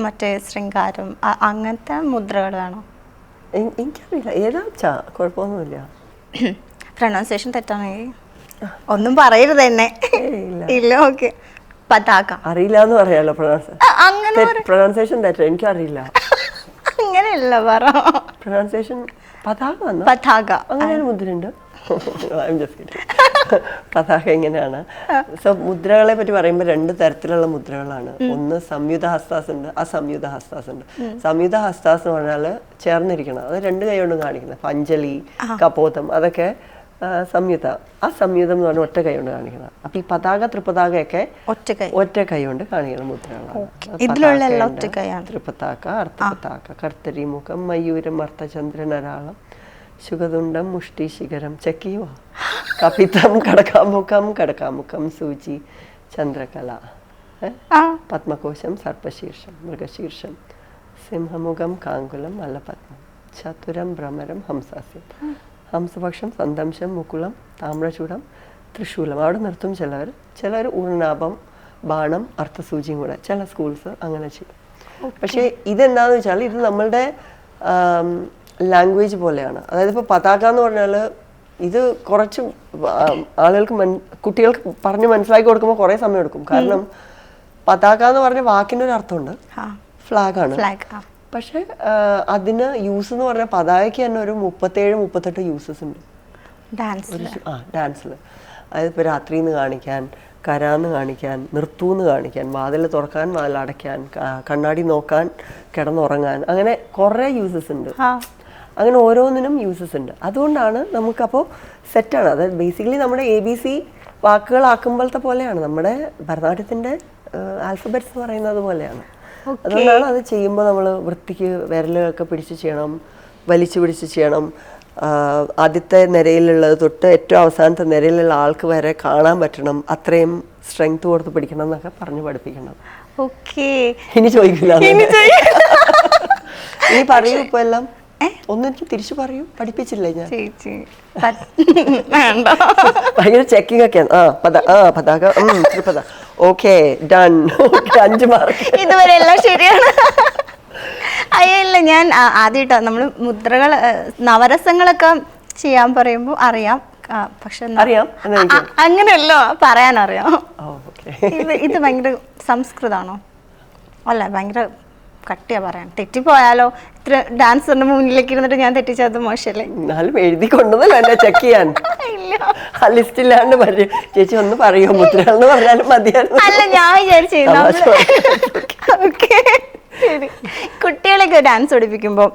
A: മറ്റേ ശൃംഗാരം അങ്ങനത്തെ മുദ്രകൾ വേണോ?
B: എനിക്കറിയില്ല, ഏതാച്ചാ കുഴപ്പമൊന്നുമില്ല.
A: പ്രൊനൗൺസിയേഷൻ തെറ്റാണെങ്കിൽ ഒന്നും പറയരുത് തന്നെ. ഇല്ല, ഓക്കെ. പതാക
B: അറിയില്ല എന്ന് പറയാലോ. പ്രൊനൗൺസിയേഷൻ തെറ്റ, എനിക്കറിയില്ല.
A: അങ്ങനെയല്ല പറ.
B: പ്രൊനൗൺസിയേഷൻ പതാക,
A: പതാക
B: അങ്ങനെ ഒരു മുദ്രയുണ്ട്. പതാക എങ്ങനെയാണ്? സോ മുദ്രകളെ പറ്റി പറയുമ്പോൾ 2 തരത്തിലുള്ള മുദ്രകളാണ്. ഒന്ന് സംയുത ഹസ്താസ് ഉണ്ട്, അസംയുത ഹസ്താസ് ഉണ്ട്. സംയുത ഹസ്താസ് എന്ന് പറഞ്ഞാൽ ചേർന്നിരിക്കണം, അത് 2 കൈ കൊണ്ടും കാണിക്കുന്നത്. പഞ്ചലി, കപോതം, അതൊക്കെ സംയുത. ആ സംയുതം എന്ന് പറഞ്ഞാൽ ഒറ്റ കൈ കൊണ്ട് കാണിക്കണം. അപ്പൊ ഈ പതാക, ത്രിപതാകയൊക്കെ ഒറ്റ കൈ കൊണ്ട് കാണിക്കുന്ന മുദ്രകളാണ്. ത്രിപതാക, അർത്ഥപതാക, കർത്തരി മുഖം, മയൂരം, അർത്ഥചന്ദ്രൻ, അരാളം, ശുഗതുണ്ടം, മുഷ്ടി, ശിഖരം, ചക്കിയോ, കപിതം, കടകാമുഖം, സൂചി, ചന്ദ്രകല, പത്മകോശം, സർപ്പശീർഷം, മൃഗശീർഷം, സിംഹമുഖം, കാങ്കുലം, മല്ലപത്മം, ചതുരം, ഭ്രമരം, ഹംസാസ്യം, ഹംസപക്ഷം, സന്തംശം, മുകുളം, താമ്രചൂടം, തൃശൂലം. അവിടെ നിർത്തും ചിലർ ഊർണാഭം, ബാണം, അർത്ഥസൂചിയും കൂടെ ചില സ്കൂൾസ് അങ്ങനെ ചെയ്യും. പക്ഷേ ഇതെന്താന്ന് വെച്ചാൽ ഇത് നമ്മളുടെ ലാംഗ്വേജ് പോലെയാണ്. അതായത് ഇപ്പോൾ പതാക എന്ന് പറഞ്ഞാൽ ഇത് കുറച്ച് ആളുകൾക്ക് കുട്ടികൾക്ക് പറഞ്ഞ് മനസ്സിലാക്കി കൊടുക്കുമ്പോൾ കുറേ സമയം എടുക്കും. കാരണം പതാക എന്ന് പറഞ്ഞ വാക്കിനൊരു അർത്ഥമുണ്ട്, ഫ്ലാഗാണ്. പക്ഷെ അതിന് യൂസ് എന്ന് പറഞ്ഞാൽ പതാകയ്ക്ക് തന്നെ ഒരു 37-38 യൂസസ് ഉണ്ട് ഡാൻസിൽ. അതായത് ഇപ്പോൾ രാത്രിന്ന് കാണിക്കാൻ, കരാന്ന് കാണിക്കാൻ, നിർത്തൂന്ന് കാണിക്കാൻ, വാതിൽ തുറക്കാൻ, വാതിൽ അടയ്ക്കാൻ, കണ്ണാടി നോക്കാൻ, കിടന്നുറങ്ങാൻ, അങ്ങനെ കുറേ യൂസസ് ഉണ്ട്. അങ്ങനെ ഓരോന്നിനും യൂസസ് ഉണ്ട്. അതുകൊണ്ടാണ് നമുക്കപ്പോൾ സെറ്റാണ്. അതായത് ബേസിക്കലി നമ്മുടെ ABC വാക്കുകളാക്കുമ്പോഴത്തെ പോലെയാണ് നമ്മുടെ ഭരതനാട്യത്തിൻ്റെ ആൽഫബറ്റ്സ് എന്ന് പറയുന്നത് പോലെയാണ്. അതുകൊണ്ടാണ് അത് ചെയ്യുമ്പോൾ നമ്മൾ വൃത്തിക്ക് വിരലൊക്കെ പിടിച്ച് ചെയ്യണം, വലിച്ചു പിടിച്ച് ചെയ്യണം. ആദ്യത്തെ നിരയിലുള്ളത് തൊട്ട് ഏറ്റവും അവസാനത്തെ നിരയിലുള്ള ആൾക്ക് വരെ കാണാൻ പറ്റണം, അത്രയും സ്ട്രെങ്ത് കൊടുത്ത് പിടിക്കണം എന്നൊക്കെ പറഞ്ഞ് പഠിപ്പിക്കണം. ഇനി ചോദിക്കില്ല, ഇനി പറയൂ. ഇപ്പൊ എല്ലാം ഒന്നും എനിക്ക് തിരിച്ചു പറയൂ, പഠിപ്പിച്ചില്ലേ ഞാൻ? ഭയങ്കര ചെക്കിംഗ് ഒക്കെയാണ്. പതാക, ത്രിപത, ഓക്കെ, ഡൺ, 5 മാർക്ക്.
A: ഇതുവരെ എല്ലാം ശരിയാണ്. അയ്യല്ല, ഞാൻ ആദ്യമായിട്ടോ നമ്മൾ മുദ്രകൾ നവരസങ്ങളൊക്കെ ചെയ്യാൻ പറയുമ്പോൾ അറിയാം, പക്ഷെ അങ്ങനെയല്ലോ പറയാനറിയാം. ഇത് ഭയങ്കര സംസ്കൃതമാണോ? അല്ല, ഭയങ്കര കട്ടിയാ പറയാൻ. തെറ്റിപ്പോയാലോ? ഇത്ര ഡാൻസറിന്റെ മുന്നിലേക്ക് ഇരുന്നിട്ട് ഞാൻ തെറ്റിച്ചത് മോശമല്ലേ?
B: എന്നാലും എഴുതി കൊണ്ടുവന്നല്ലോ ചെക്ക് ചെയ്യാൻ. ലിസ്റ്റില്ലാണ്ട് ചേച്ചി ഒന്ന് പറയോ മുദ്രകൾ എന്ന് പറഞ്ഞാലും മതിയായിരുന്നു.
A: അല്ല, ഞാൻ വിചാരിച്ചു കുട്ടികളൊക്കെ ഡാൻസ് പഠിപ്പിക്കുമ്പോൾ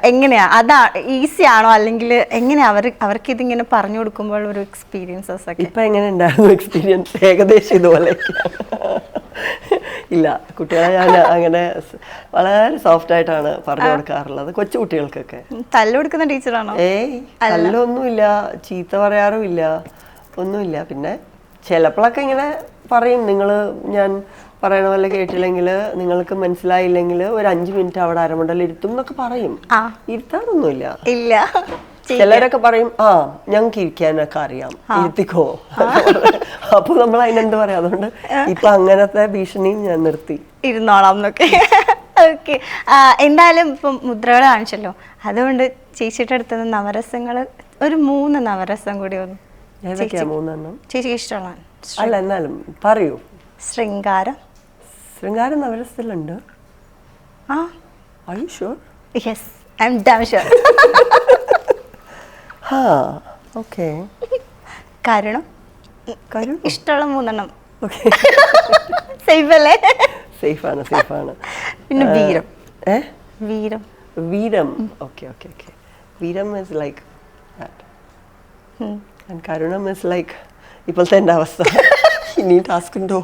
A: എങ്ങനെയാ, അതാ ഈസി ആണോ അല്ലെങ്കിൽ എങ്ങനെയാ അവർക്ക് ഇതിങ്ങനെ പറഞ്ഞു കൊടുക്കുമ്പോൾ ഒരു എക്സ്പീരിയൻസസ് ഒക്കെ?
B: ഇപ്പൊ എങ്ങനെ ഉണ്ടായിരുന്നു എക്സ്പീരിയൻസ്? ഏകദേശം ഇതുപോലെ ഇല്ല, കുട്ടികളെ ഞാൻ അങ്ങനെ വളരെ സോഫ്റ്റ് ആയിട്ടാണ് പറഞ്ഞു കൊടുക്കാറുള്ളത്, കൊച്ചു കുട്ടികൾക്കൊക്കെ.
A: തല്ല് കൊടുക്കുന്ന ടീച്ചറാണോ?
B: തല്ലൊന്നുമില്ല, ചീത്ത പറയാറുമില്ല, ഒന്നുമില്ല. പിന്നെ ചിലപ്പോഴൊക്കെ ഇങ്ങനെ പറയും, ഞാൻ പറയണ പോലെ കേട്ടില്ലെങ്കിൽ, നിങ്ങൾക്ക് മനസ്സിലായില്ലെങ്കിൽ ഒരു 5 മിനിറ്റ് അവിടെ അരമണ്ടൽ ഇരുത്തും എന്നൊക്കെ പറയും. ഇരുത്താറൊന്നുമില്ല.
A: ഇല്ല,
B: ചിലരൊക്കെ പറയും ഞങ്ങൾക്ക് ഇരിക്കാനൊക്കെ അറിയാം, ഇരുത്തിക്കോ. അപ്പൊ നമ്മൾ അതിനെന്ത് പറയാം. അതുകൊണ്ട് ഇപ്പൊ അങ്ങനത്തെ ഭീഷണിയും ഞാൻ നിർത്തി,
A: ഇരുന്നോളാം എന്നൊക്കെ. ഓക്കെ, എന്തായാലും ഇപ്പം മുദ്രകൾ കാണിച്ചല്ലോ, അതുകൊണ്ട് ചേച്ചിയുടെ അടുത്ത് നവരസങ്ങൾ ഒരു 3 നവരസം കൂടി ഒന്ന്.
B: ഏതൊക്കെയാ 3
A: ചേച്ചിക്ക് ഇഷ്ടമുള്ള?
B: അല്ല, എന്നാലും പറയൂ.
A: ശൃംഗാരം.
B: ശൃംഗാരം നവരസത്തിലുണ്ട്.
A: Yes, I'm damn sure.
B: ഹാ ഓക്കെ.
A: കാരണം
B: കാര്യം
A: ഇഷ്ടമുള്ള 3
B: ഓക്കെ.
A: സേഫ് അല്ലേ?
B: സേഫാണ് സേഫാണ്.
A: പിന്നെ വീരം. വീരം
B: വീരം ഓക്കെ ഓക്കെ ഓക്കെ. വീരം ഇസ് ലൈക്ക് ദാറ്റ് ആൻഡ് കരുണം ഇസ് ലൈക്ക് ഇപ്പോഴത്തെ എൻ്റെ അവസ്ഥ. ഇനി ടാസ്ക് ഉണ്ടോ?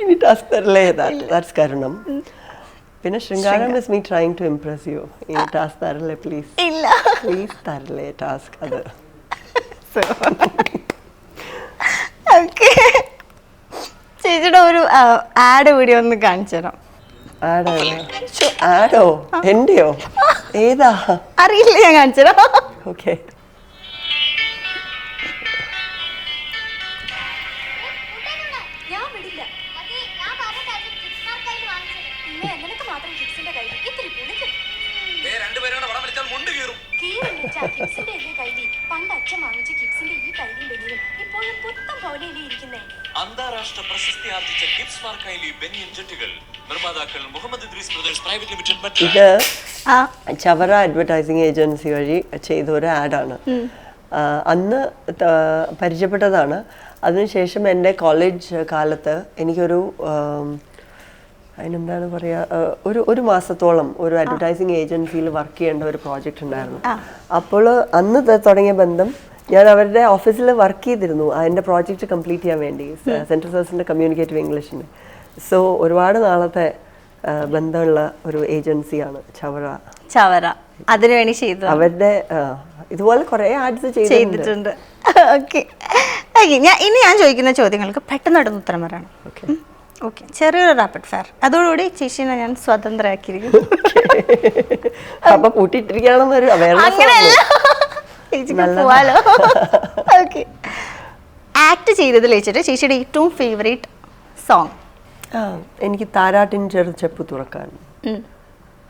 B: ഇനി ടാസ്ക് തരല്ലേ? ദാറ്റ്സ് കരുണം. പിന്നെ ശൃംഗാരം is me trying to impress you. ഇനി ടാസ്ക് തരല്ലേ പ്ലീസ്?
A: ഇല്ല
B: പ്ലീസ് തരല്ലേ ടാസ്ക്? അത്
A: ഓക്കെ. ചേച്ചിയുടെ ഒരു ആഡ് വീഡിയോ ഒന്ന് കാണിച്ചു തരാം.
B: ആഡോ? എന്റെയോ? ഏതാ?
A: അറിയില്ല, ഞാൻ കാണിച്ചു തരാം.
B: ഓക്കെ.
C: അന്താരാഷ്ട്ര പ്രശസ്തി ആർജിച്ച ഗിബ്സ് മാർക്ക് കൈലി ബെനിയൻ ജെട്ടുകൾ നിർമ്മാതാക്കൾ Muhammad Idris brothers private limited.
B: ഇത് ചവറ അഡ്വർടൈസിംഗ് ഏജൻസി വഴി ചെയ്ത ഒരു ആഡാണ്. അന്ന് പരിചയപ്പെട്ടതാണ്. അതിനുശേഷം എൻ്റെ കോളേജ് കാലത്ത് എനിക്കൊരു അതിനെന്താണ് പറയുക, ഒരു മാസത്തോളം ഒരു അഡ്വർടൈസിങ് ഏജൻസിയിൽ വർക്ക് ചെയ്യേണ്ട ഒരു പ്രോജക്റ്റ് ഉണ്ടായിരുന്നു. അപ്പോൾ അന്ന് തുടങ്ങിയ ബന്ധം, ഞാൻ അവരുടെ ഓഫീസിൽ വർക്ക് ചെയ്തിരുന്നു എൻ്റെ പ്രോജക്റ്റ് കംപ്ലീറ്റ് ചെയ്യാൻ വേണ്ടി, സെൻട്രൽ സർവീസിൻ്റെ കമ്മ്യൂണിക്കേറ്റീവ് ഇംഗ്ലീഷിൻ്റെ. സോ ഒരുപാട് നാളത്തെ ബന്ധമുള്ള ഒരു ഏജൻസിയാണ് ചവറ.
A: അതിനുവേണ്ടി ചെയ്തു.
B: അവരുടെ ഇതുപോലെ കുറേ ആഡ്സ് ചെയ്തിട്ടുണ്ട്.
A: ഓക്കെ. ഇനി ഞാൻ ചോദിക്കുന്ന ചോദ്യങ്ങൾക്ക് പെട്ടെന്ന് ഉത്തരം പറയണം. ഓക്കെ. ചെറിയൊരു റാപ്പിഡ് ഫയർ. അതോടുകൂടി ചേച്ചിനെ ഞാൻ സ്വതന്ത്രയാക്കിയിരിക്കുന്നു.
B: അപ്പൊ കൂട്ടിയിട്ടിരിക്കുകയാണെന്നൊരു
A: പോവാലോ. ഓക്കെ. ആക്ട് ചെയ്തതിൽ വെച്ചിട്ട് ചേച്ചിയുടെ ഏറ്റവും ഫേവറേറ്റ് സോങ്?
B: എനിക്ക് താരാട്ടിൻ ചെറു ചെപ്പ് തുറക്കാൻ,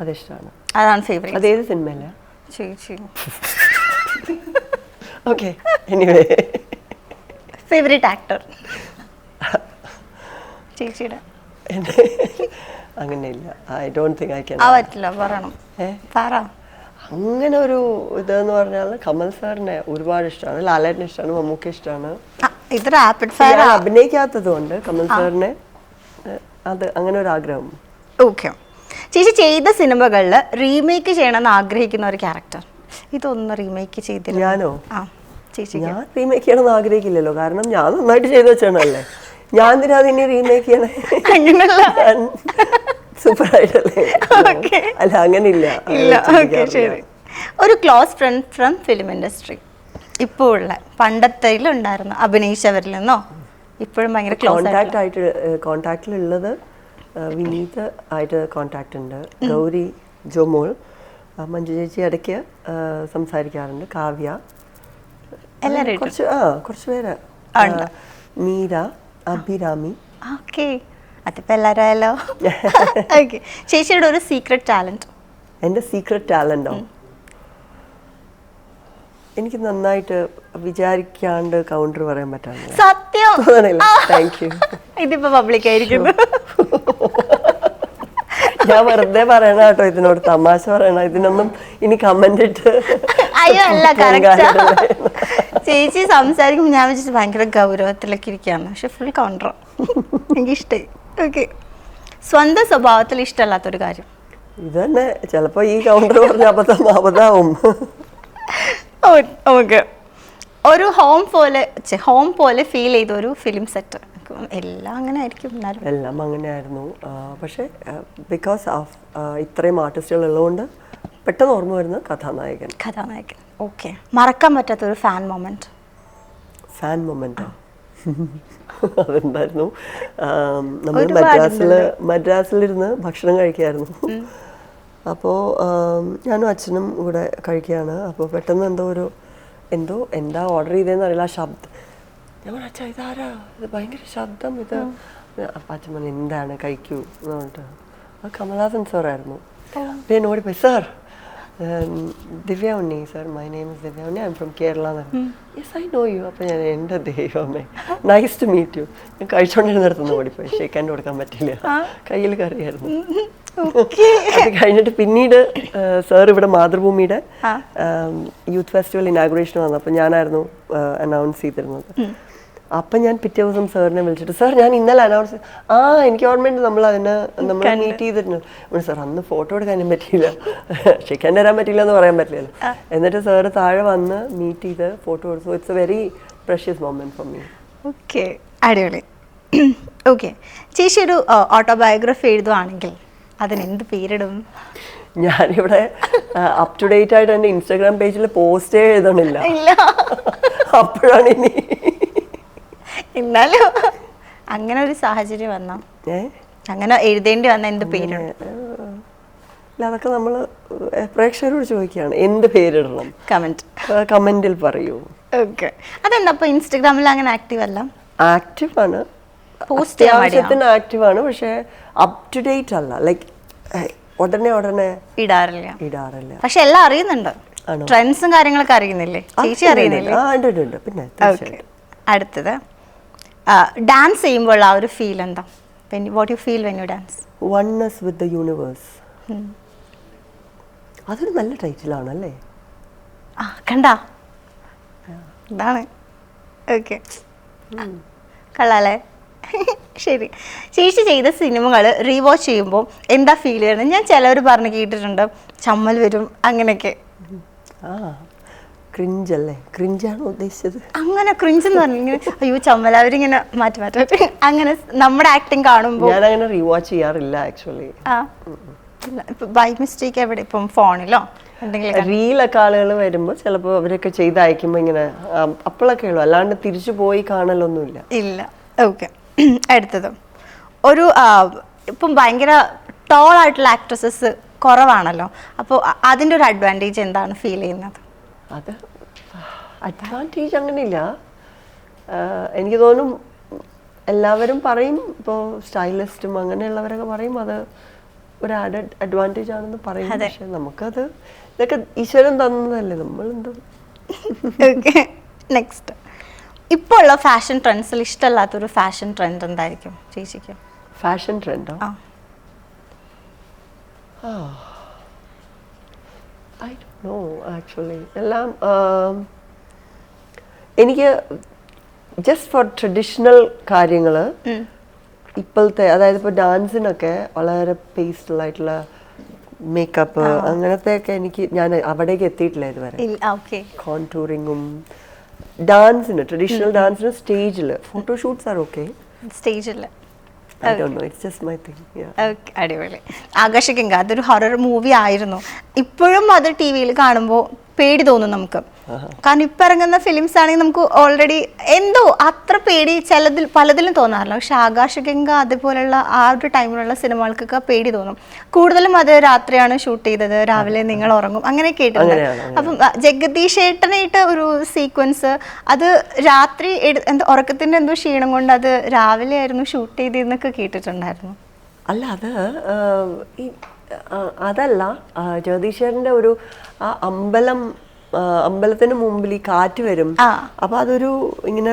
B: അതിഷ്ടമാണ്.
A: അതാണ് ഫേവറേറ്റ്.
B: അതേത് സിനിമയില
A: ചേച്ചി?
B: ഓക്കെ. എനിവേ,
A: ഫേവറേറ്റ് ആക്ടർ ചേച്ചിയുടെ?
B: അങ്ങനെയില്ല. I don't think I can.
A: പറ്റില്ല, പറയണം.
B: അങ്ങനെ ഒരു ഇതെന്ന് പറഞ്ഞാൽ കമൽ സാറിനെ ഒരുപാട് ഇഷ്ടമാണ്, ലാലേട്ടനെ ഇഷ്ടമാണ്, മമ്മൂക്ക ഇഷ്ടമാണ്.
A: ഇത് റാപ്പിഡ് ഫയർ.
B: അഭിനയിക്കാത്തത് കൊണ്ട് കമൽ സാറിനെ അത് അങ്ങനെ ഒരു ആഗ്രഹം.
A: ഓക്കെ. ചേച്ചി ചെയ്ത സിനിമകളിൽ റീമേക്ക് ചെയ്യണമെന്ന് ആഗ്രഹിക്കുന്ന ഒരു ക്യാരക്ടർ? ഇതൊന്ന് റീമേക്ക് ചെയ്തില്ല.
B: ഞാനോ?
A: ചേച്ചി?
B: ഞാൻ റീമേക്ക് ചെയ്യണമെന്ന് ആഗ്രഹിക്കില്ലല്ലോ, കാരണം ഞാൻ നന്നായിട്ട് ചെയ്തു വെച്ചാണല്ലേ. ഞാൻ എന്തിനാ അതിനെ റീമേക്ക് ചെയ്യണേ? സൂപ്പർ ആയിട്ടല്ലേ? അല്ല, അങ്ങനെ ഇല്ല.
A: ശരി. ഒരു close friend from film industry ഇപ്പോൾ ഉള്ള, പണ്ടത്തേലുണ്ടായിരുന്നു അഭിനയിച്ചവരിൽ നിന്നോ ഇപ്പോഴും ഭയങ്കര
B: കോണ്ടാക്റ്റിലുള്ളത് വിനീത് ആയിട്ട് കോണ്ടാക്ട് ഉണ്ട്, ഗൗരി, ജോമോൾ, മഞ്ജു ചേച്ചി ഇടയ്ക്ക് സംസാരിക്കാറുണ്ട്, കാവ്യ, കുറച്ച് പേര്, മീര, അഭിരാമി.
A: ഓക്കെ. അതിപ്പോൾ എല്ലാവരായാലോ. ഓക്കെ. ചേച്ചിയുടെ ഒരു സീക്രട്ട് ടാലന്റ്?
B: എൻ്റെ സീക്രട്ട് ടാലന്റോ? എനിക്ക് നന്നായിട്ട് വിചാരിക്കാണ്ട് കൗണ്ടർ പറയാൻ പറ്റാണ്.
A: സത്യം?
B: Thank you.
A: ഇതിപ്പോ പബ്ലിക് ആയിരിക്കുന്നു.
B: ഞാൻ വെറുതെ പറയണ കേട്ടോ, ഇതിനോട് തമാശ പറയണ, ഇതിനൊന്നും ഇനി കമന്റ് ഇട്ട്.
A: അയ്യോ അല്ല, കറക്റ്റാ. ചേച്ചി സംസാരിക്കുമ്പോൾ ഞാൻ വെച്ചിട്ട് ഭയങ്കര ഗൗരവത്തിലൊക്കെ ഇരിക്കുകയാണ്, പക്ഷെ ഫുൾ കൗണ്ടർ. എനിക്കിഷ്ടമായി. ഓക്കെ. സ്വന്തം സ്വഭാവത്തിൽ ഇഷ്ടമല്ലാത്തൊരു കാര്യം?
B: ഇത് തന്നെ, ചിലപ്പോ ഈ കൗണ്ടർ പറഞ്ഞ അബദ്ധമാവും.
A: ഓക്കെ. ഒരു ഹോം പോലെ ഫീൽ ചെയ്ത ഒരു ഫിലിം സെറ്റ്? എല്ലാം അങ്ങനെ ആയിരിക്കും.
B: എല്ലാം അങ്ങനെയായിരുന്നു. പക്ഷേ ബിക്കോസ് ഓഫ് ഇത്രയും ആർട്ടിസ്റ്റുകൾ ഉള്ളതുകൊണ്ട് പെട്ടെന്ന് ഓർമ്മ വരുന്നത് കഥാനായകൻ.
A: ഓക്കെ. മറക്കാൻ പറ്റാത്തൊരു ഫാൻ മൊമെന്റ്?
B: അതെന്തായിരുന്നു, നമ്മൾ മദ്രാസിലിരുന്ന് ഭക്ഷണം കഴിക്കായിരുന്നു. അപ്പോൾ ഞാനും അച്ഛനും കൂടെ കഴിക്കുകയാണ്. അപ്പോൾ പെട്ടെന്ന് എന്താ ഓർഡർ ചെയ്തതെന്ന് അറിയില്ല, ആ ശബ്ദം. ഞാൻ അച്ഛാ ഇതാരാ, ഇത് ഭയങ്കര ശബ്ദം, ഇത്. അപ്പം അച്ഛൻ പറഞ്ഞു എന്താണ്, കഴിക്കൂ എന്ന് പറഞ്ഞിട്ട്. അത് കമൽഹാസൻ സാറായിരുന്നു. എന്നോട് പോയി, sir Divya Unni sir, my name is Divya Unni, I am from Kerala. Yes I know you. അപ്പോൾ ഞാൻ എൻ്റെ ദൈവമേ നൈസ് ടു മീറ്റ് യു. ഞാൻ കഴിച്ചുകൊണ്ടിരുന്നിടത്തുനിന്ന് ഓടിപ്പോയി, ഷേക്ക് ഹാൻഡ് കൊടുക്കാൻ പറ്റില്ല, കയ്യിൽ കറിയായിരുന്നു. അത് കഴിഞ്ഞിട്ട് പിന്നീട് സാർ ഇവിടെ മാതൃഭൂമിയുടെ യൂത്ത് ഫെസ്റ്റിവൽ ഇനാഗുറേഷൻ വന്നു. അപ്പം ഞാനായിരുന്നു അനൗൺസ് ചെയ്തിരുന്നത്. അപ്പം ഞാൻ പിറ്റേ ദിവസം സാറിനെ വിളിച്ചിട്ട്, സാർ ഞാൻ ഇന്നലെ അനൗൺസ്, എനിക്ക് ഓർമ്മയുണ്ട് നമ്മൾ മീറ്റ് ചെയ്തിട്ടുണ്ട്. സാർ അന്ന് ഫോട്ടോ എടുക്കാനും പറ്റിയില്ല, ഷെയ്ക്കാൻ തരാൻ പറ്റില്ല എന്ന് പറയാൻ പറ്റില്ലല്ലോ. എന്നിട്ട് സാറ് താഴെ വന്ന് മീറ്റ് ചെയ്ത് ഫോട്ടോ എടുത്തു. It's A very precious moment for me.
A: Okay, അടിപൊളി. ഓക്കെ, ചേച്ചി ഒരു ഓട്ടോബയോഗ്രഫി എഴുതുവാണെങ്കിൽ അതിന് എന്ത് പേരിടും?
B: ഞാനിവിടെ അപ് ടു ഡേറ്റ് ആയിട്ട് എൻ്റെ ഇൻസ്റ്റാഗ്രാം പേജിൽ പോസ്റ്റേ എഴുതണില്ല. അപ്പോഴാണ് ഇനി
A: എന്നാലും അങ്ങനെ ഒരു സാഹചര്യം വന്ന അങ്ങനെ എഴുതേണ്ടി വന്ന എന്ത് പേരിടും?
B: അല്ല, അതൊക്കെ നമ്മൾ പ്രേക്ഷകരോട് ചോദിക്കുകയാണ് എന്ത് പേരിടണം. കമന്റിൽ പറയൂ.
A: ഓക്കെ, അതെന്താ അപ്പൊ ഇൻസ്റ്റാഗ്രാമിൽ അങ്ങനെ ആക്റ്റീവ് അല്ല?
B: ആക്റ്റീവ് ആണ്, അത്യാവശ്യത്തിന് ആക്റ്റീവ് ആണ്, പക്ഷെ അപ് ടു ഡേറ്റ് അല്ല. ലൈക്ക് ഉടനെ ഇടാറില്ല.
A: പക്ഷെ എല്ലാം അറിയുന്നുണ്ട്, ട്രെൻഡ്സും കാര്യങ്ങളൊക്കെ അറിയുന്നില്ലേ? ചേച്ചി അറിയുന്നില്ലേ?
B: പിന്നെ
A: അടുത്തത് ഡാൻസ് ചെയ്യുമ്പോൾ ആ ഒരു ഫീൽ എന്താ? What you feel when you dance?
B: Oneness with the universe. അതൊരു നല്ല ടൈറ്റിലാണ് അല്ലേ?
A: കണ്ടാ, ഇതാണ്. ഓക്കെ, കള്ളാലേ. ശരി, ചേച്ചി ചെയ്ത സിനിമകൾ റീവാച്ച് ചെയ്യുമ്പോൾ എന്താ ഫീൽ ചെയ്യുന്നത്? ഞാൻ ചിലവർ പറഞ്ഞ് കേട്ടിട്ടുണ്ട് ചമ്മൽ വരും അങ്ങനെയൊക്കെ.
B: ക്രിഞ്ച് അല്ലേ? ക്രിഞ്ചാണോ ഉദ്ദേശിച്ചത്?
A: അങ്ങനെ ക്രിഞ്ച് എന്ന് പറഞ്ഞിങ്ങനെ അയ്യോ ചമ്മൽ, അവരിങ്ങനെ മാറ്റി അങ്ങനെ നമ്മുടെ ആക്ടിങ് കാണുമ്പോൾ
B: ഞാൻ അങ്ങനെ റീവാച്ച് ചെയ്യാറില്ല ആക്ച്വലി.
A: ഇപ്പൊ ബൈ മിസ്റ്റേക്ക് എവിടെ, ഇപ്പം ഫോണിലോ എന്തെങ്കിലും
B: റീലൊക്കെ ആളുകൾ വരുമ്പോൾ ചിലപ്പോൾ അവരൊക്കെ ചെയ്ത് അയക്കുമ്പോൾ ഇങ്ങനെ അപ്പോഴൊക്കെ ഉള്ളൂ, അല്ലാണ്ട് തിരിച്ചു പോയി കാണലൊന്നുമില്ല.
A: ഇല്ല. ഓക്കെ, അടുത്തത് ഒരു ഇപ്പം ഭയങ്കര ടോൾ ആയിട്ടുള്ള ആക്ട്രസസ് കുറവാണല്ലോ, അപ്പോൾ അതിൻ്റെ ഒരു അഡ്വാൻറ്റേജ് എന്താണ് ഫീൽ ചെയ്യുന്നത്?
B: അത് അഡ്വാൻറ്റേജ് അങ്ങനെയില്ല, എനിക്ക് തോന്നും എല്ലാവരും പറയും, ഇപ്പോൾ സ്റ്റൈലിസ്റ്റും അങ്ങനെയുള്ളവരൊക്കെ പറയും അത് ഒരു ആഡഡ് അഡ്വാൻറ്റേജ് ആണെന്ന് പറയും. പക്ഷെ നമുക്കത് ഇതൊക്കെ ഈശ്വരൻ തന്നതല്ലേ, നമ്മളെന്തോ.
A: ഓക്കെ, നെക്സ്റ്റ്, ഇപ്പോൾ ഉള്ള ഫാഷൻ ട്രെൻഡ്സിൽ ഇഷ്ടമല്ലാത്തൊരു ഫാഷൻ ട്രെൻഡ് എന്തായിരിക്കും ചേച്ചിക്ക്?
B: ഫാഷൻ ട്രെൻഡോ? I don't know actually. എല്ലാം എനിക്ക് ജസ്റ്റ് ഫോർ ട്രഡീഷണൽ കാര്യങ്ങൾ ഇപ്പോഴത്തെ, അതായത് ഇപ്പോൾ ഡാൻസിനൊക്കെ വളരെ പേസ്റ്റൽ ആയിട്ടുള്ള മേക്കപ്പ് അങ്ങനത്തെയൊക്കെ ഞാൻ അവിടേക്ക് എത്തിയിട്ടില്ല ഇതുവരെ. കോൺടൂറിങ്ങും ഡാൻസിന്, ട്രഡീഷണൽ ഡാൻസിന് സ്റ്റേജിൽ ഫോട്ടോഷൂട്ട്സ് ആർ ഓക്കെ,
A: സ്റ്റേജിൽ
B: I don't know, it's just my thing.
A: Okay, അടിപൊളി. ആകാശഗംഗ അതൊരു ഹൊറർ മൂവി ആയിരുന്നു. ഇപ്പോഴും അത് ടി വിയിൽ കാണുമ്പോൾ പേടി തോന്നും നമുക്ക്. കാരണം ഇപ്പം ഇറങ്ങുന്ന ഫിലിംസ് ആണെങ്കിൽ നമുക്ക് ഓൾറെഡി എന്തോ അത്ര പേടി പലതിലും തോന്നാറില്ല. പക്ഷെ ആകാശഗംഗ അതുപോലുള്ള ആ ഒരു ടൈമിലുള്ള സിനിമകൾക്കൊക്കെ പേടി തോന്നും. കൂടുതലും അത് രാത്രിയാണ് ഷൂട്ട് ചെയ്തത്, രാവിലെ നിങ്ങൾ ഉറങ്ങും അങ്ങനെ കേട്ടിട്ടുണ്ട്. അപ്പം ജഗദീഷ് ഏട്ടനായിട്ട് ഒരു സീക്വൻസ് അത് രാത്രി ഉറക്കത്തിൻ്റെ എന്തോ ക്ഷീണം കൊണ്ട് അത് രാവിലെ ആയിരുന്നു ഷൂട്ട് ചെയ്തതെന്നൊക്കെ കേട്ടിട്ടുണ്ടായിരുന്നു.
B: അല്ല, അതല്ല, ജഗദീശ്വരൻ്റെ ഒരു ആ അമ്പലത്തിന് മുമ്പിൽ ഈ കാറ്റ് വരും, അപ്പൊ അതൊരു ഇങ്ങനെ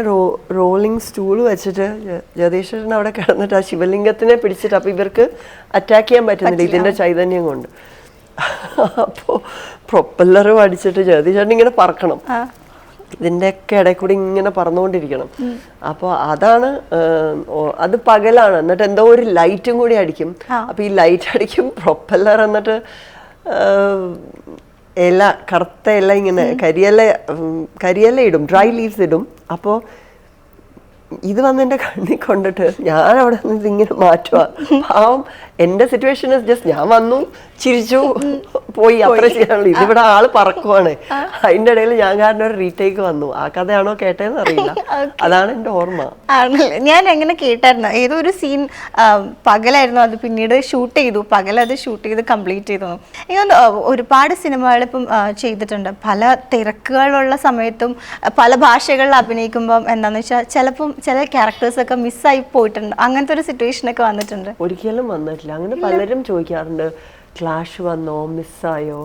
B: റോളിംഗ് സ്റ്റൂൾ വെച്ചിട്ട് ജഗദീശ്വരൻ അവിടെ കിടന്നിട്ട് ആ ശിവലിംഗത്തിനെ പിടിച്ചിട്ട് അപ്പൊ ഇവർക്ക് അറ്റാക്ക് ചെയ്യാൻ പറ്റുന്നില്ല ഇതിന്റെ ചൈതന്യം കൊണ്ട്. അപ്പോ പ്രൊപ്പല്ലറും അടിച്ചിട്ട് ജഗദീശ്വരൻ ഇങ്ങനെ പറക്കണം, ഇതിൻ്റെയൊക്കെ ഇടയിൽ കൂടി ഇങ്ങനെ പറന്നുകൊണ്ടിരിക്കണം. അപ്പോൾ അതാണ്, അത് പകലാണ്. എന്നിട്ട് എന്തോ ഒരു ലൈറ്റും കൂടി അടിക്കും. അപ്പൊ ഈ ലൈറ്റ് അടിക്കും, പ്രൊപ്പല്ലർ എന്നിട്ട് കറുത്ത ഇല ഇങ്ങനെ കരിയില ഇടും, ഡ്രൈ ലീവ്സ് ഇടും. അപ്പോൾ ഇത് വന്ന് എൻ്റെ കണ്ണിൽ കൊണ്ടിട്ട് ഞാൻ അവിടെ നിന്ന് ഇതിങ്ങനെ മാറ്റുക. പാവം, എൻ്റെ സിറ്റുവേഷൻ ജസ്റ്റ് ഞാൻ വന്നു, ചിരിച്ചു, പോയി, അത്ര ചെയ്യാനുള്ളൂ. ഇതിവിടെ ആള് പറക്കുവാണ്. അതിൻ്റെ ഇടയിൽ ഞാൻ കാരണം ഒരു റീടേക്ക് വന്നു. ആ കഥയാണോ കേട്ടതെന്ന് അറിയില്ല, അതാണ് എൻ്റെ ഓർമ്മ.
A: ആണല്ലേ, ഞാൻ എങ്ങനെ കേട്ടായിരുന്നു, ഏതോ ഒരു സീൻ പകലായിരുന്നു, അത് പിന്നീട് ഷൂട്ട് ചെയ്തു, പകലത് ഷൂട്ട് ചെയ്ത് കംപ്ലീറ്റ് ചെയ്തു. എനിക്ക് ഒരുപാട് സിനിമകൾ ഇപ്പം ചെയ്തിട്ടുണ്ട്. പല തിരക്കുകളുള്ള സമയത്തും പല ഭാഷകളിൽ അഭിനയിക്കുമ്പം എന്താണെന്ന് വെച്ചാൽ ചിലപ്പം ചില ക്യാരക്ടേഴ്സൊക്കെ മിസ്സായി പോയിട്ടുണ്ട്. അങ്ങനത്തെ ഒരു സിറ്റുവേഷനൊക്കെ വന്നിട്ടുണ്ട്?
B: ഒരിക്കലും വന്നിട്ടില്ല. അങ്ങനെ പലരും ചോദിക്കാറുണ്ട്, ക്ലാഷ് വന്നോ, മിസ്സായോ.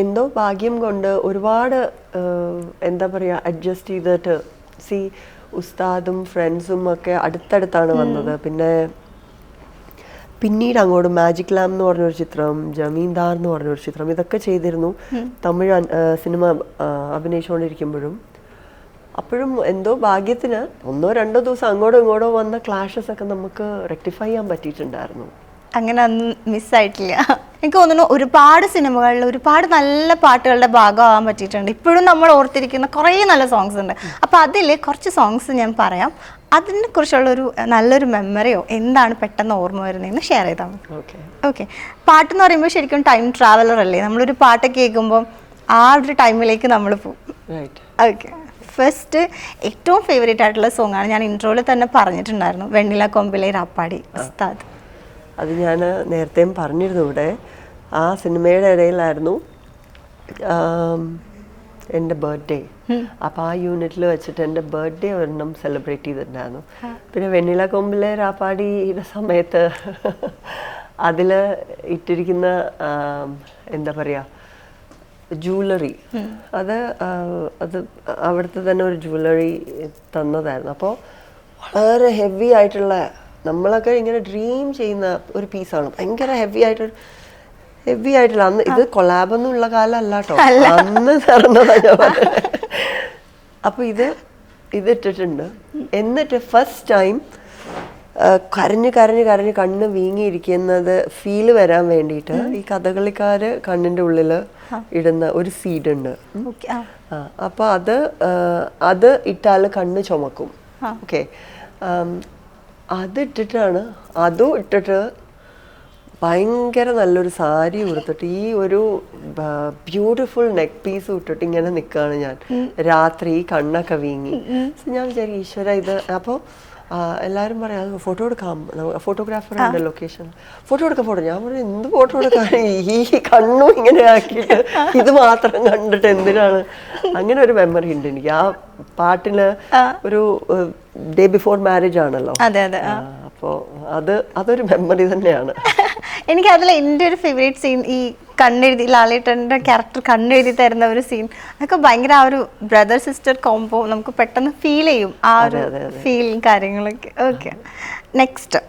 B: എന്തോ ഭാഗ്യം കൊണ്ട് ഒരുപാട് എന്താ പറയുക അഡ്ജസ്റ്റ് ചെയ്തിട്ട് ഉസ്താദും ഫ്രണ്ട്സും ഒക്കെ അടുത്തടുത്താണ് വന്നത്. പിന്നെ പിന്നീട് അങ്ങോട്ട് മാജിക് ലാം എന്ന് പറഞ്ഞൊരു ചിത്രം, ജമീന്ദാർ എന്ന് പറഞ്ഞൊരു ചിത്രം, ഇതൊക്കെ ചെയ്തിരുന്നു തമിഴ് സിനിമ അഭിനയിച്ചുകൊണ്ടിരിക്കുമ്പോഴും. അപ്പോഴും എന്തോ ഭാഗ്യത്തിന് 1-2 ദിവസം അങ്ങോട്ടോ ഇങ്ങോട്ടോ വന്ന ക്ലാഷസ് ഒക്കെ നമുക്ക് റെക്ടിഫൈ ചെയ്യാൻ പറ്റിയിട്ടുണ്ടായിരുന്നു.
A: അങ്ങനെ ഒന്നും മിസ്സായിട്ടില്ല. എനിക്ക് തോന്നുന്നു ഒരുപാട് സിനിമകളിൽ ഒരുപാട് നല്ല പാട്ടുകളുടെ ഭാഗമാകാൻ പറ്റിയിട്ടുണ്ട്. ഇപ്പോഴും നമ്മൾ ഓർത്തിരിക്കുന്ന കുറേ നല്ല സോങ്സ് ഉണ്ട്. അപ്പോൾ അതിൽ കുറച്ച് സോങ്സ് ഞാൻ പറയാം. അതിനെ കുറിച്ചുള്ളൊരു നല്ലൊരു മെമ്മറിയോ എന്താണ് പെട്ടെന്ന് ഓർമ്മ വരുന്നതെന്ന് ഷെയർ ചെയ്താൽ മതി. ഓക്കെ. പാട്ടെന്ന് പറയുമ്പോൾ ശരിക്കും ടൈം ട്രാവലർ അല്ലേ? നമ്മളൊരു പാട്ട് കേൾക്കുമ്പോൾ ആ ഒരു ടൈമിലേക്ക് നമ്മൾ പോകും. ഓക്കെ. ഫസ്റ്റ് ഏറ്റവും ഫേവറേറ്റ് ആയിട്ടുള്ള സോങ്ങാണ്, ഞാൻ ഇൻട്രോയിൽ തന്നെ പറഞ്ഞിട്ടുണ്ടായിരുന്നു, വെണ്ണില കൊമ്പിലെ രാപ്പാടി ഉസ്താദ്.
B: അത് ഞാൻ നേരത്തെയും പറഞ്ഞിരുന്നു ഇവിടെ. ആ സിനിമയുടെ ഇടയിലായിരുന്നു എൻ്റെ ബർത്ത്ഡേ. അപ്പോൾ ആ യൂണിറ്റിൽ വെച്ചിട്ട് എൻ്റെ ബർത്ത്ഡേ ഒരെണ്ണം സെലിബ്രേറ്റ് ചെയ്തിട്ടുണ്ടായിരുന്നു. പിന്നെ വെണ്ണില കൊമ്പിലെ രാപ്പാടിയുടെ സമയത്ത് അതിൽ ഇട്ടിരിക്കുന്ന എന്താ പറയുക ജൂവലറി, അത് അവിടുത്തെ തന്നെ ഒരു ജൂവലറി തന്നതായിരുന്നു. അപ്പോൾ വളരെ ഹെവി ആയിട്ടുള്ള, നമ്മളൊക്കെ ഇങ്ങനെ ഡ്രീം ചെയ്യുന്ന ഒരു പീസാണ്. ഭയങ്കര ഹെവി ആയിട്ടുള്ള അന്ന് ഇത് കൊളാബൊന്നും ഉള്ള കാലമല്ല കേട്ടോ, അന്ന് നടന്നതാണ്. അപ്പൊ ഇത് ഇട്ടിട്ടുണ്ട്. എന്നിട്ട് ഫസ്റ്റ് ടൈം കരഞ്ഞ് കണ്ണ് വീങ്ങിയിരിക്കുന്നത് ഫീല് വരാൻ വേണ്ടിയിട്ട് ഈ കഥകളിക്കാര് കണ്ണിന്റെ ഉള്ളില് ഇടുന്ന ഒരു സീഡ് ഉണ്ട്. അപ്പൊ അത് ഇട്ടാല് കണ്ണ് ചുമക്കും. ഓക്കെ. അതും ഇട്ടിട്ട് ഭയങ്കര നല്ലൊരു സാരി ഉടുത്തിട്ട് ഈ ഒരു ബ്യൂട്ടിഫുൾ നെക്ക് പീസ് ഇട്ടിട്ട് ഇങ്ങനെ നിൽക്കുകയാണ് ഞാൻ രാത്രി, കണ്ണൊക്കെ വീങ്ങി. ഞാൻ വിചാരിക്കും ഈശ്വര ഇത്. അപ്പോൾ എല്ലാവരും പറയാം അത് ഫോട്ടോ എടുക്കാം, ഫോട്ടോഗ്രാഫർ ഉണ്ട് ലൊക്കേഷൻ, ഫോട്ടോ എടുക്കാം. ഞാൻ പറഞ്ഞു എന്ത് ഫോട്ടോ എടുക്കാൻ, ഈ കണ്ണും ഇങ്ങനെ ആക്കിയിട്ട് ഇത് മാത്രം കണ്ടിട്ട് എന്തിനാണ്. അങ്ങനെ ഒരു മെമ്മറി ഉണ്ട് എനിക്ക്. ആ പാട്ടിന് ഒരു ഡേ ബിഫോർ മാരേജ് ആണല്ലോ. അപ്പോൾ അതൊരു മെമ്മറി തന്നെയാണ്.
A: എനിക്ക് അതിൽ എൻ്റെ ഒരു ഫേവറേറ്റ് സീൻ ഈ കണ്ണെഴുതി ലാലേട്ടൻ്റെ ക്യാരക്ടർ കണ്ണെഴുതി തരുന്ന ഒരു സീൻ, അതൊക്കെ ഭയങ്കര ആ ഒരു ബ്രദർ സിസ്റ്റർ കോംബോ നമുക്ക് പെട്ടെന്ന് ഫീൽ ചെയ്യും, ആ ഒരു ഫീലും കാര്യങ്ങളൊക്കെ. ഓക്കെ. നെക്സ്റ്റ്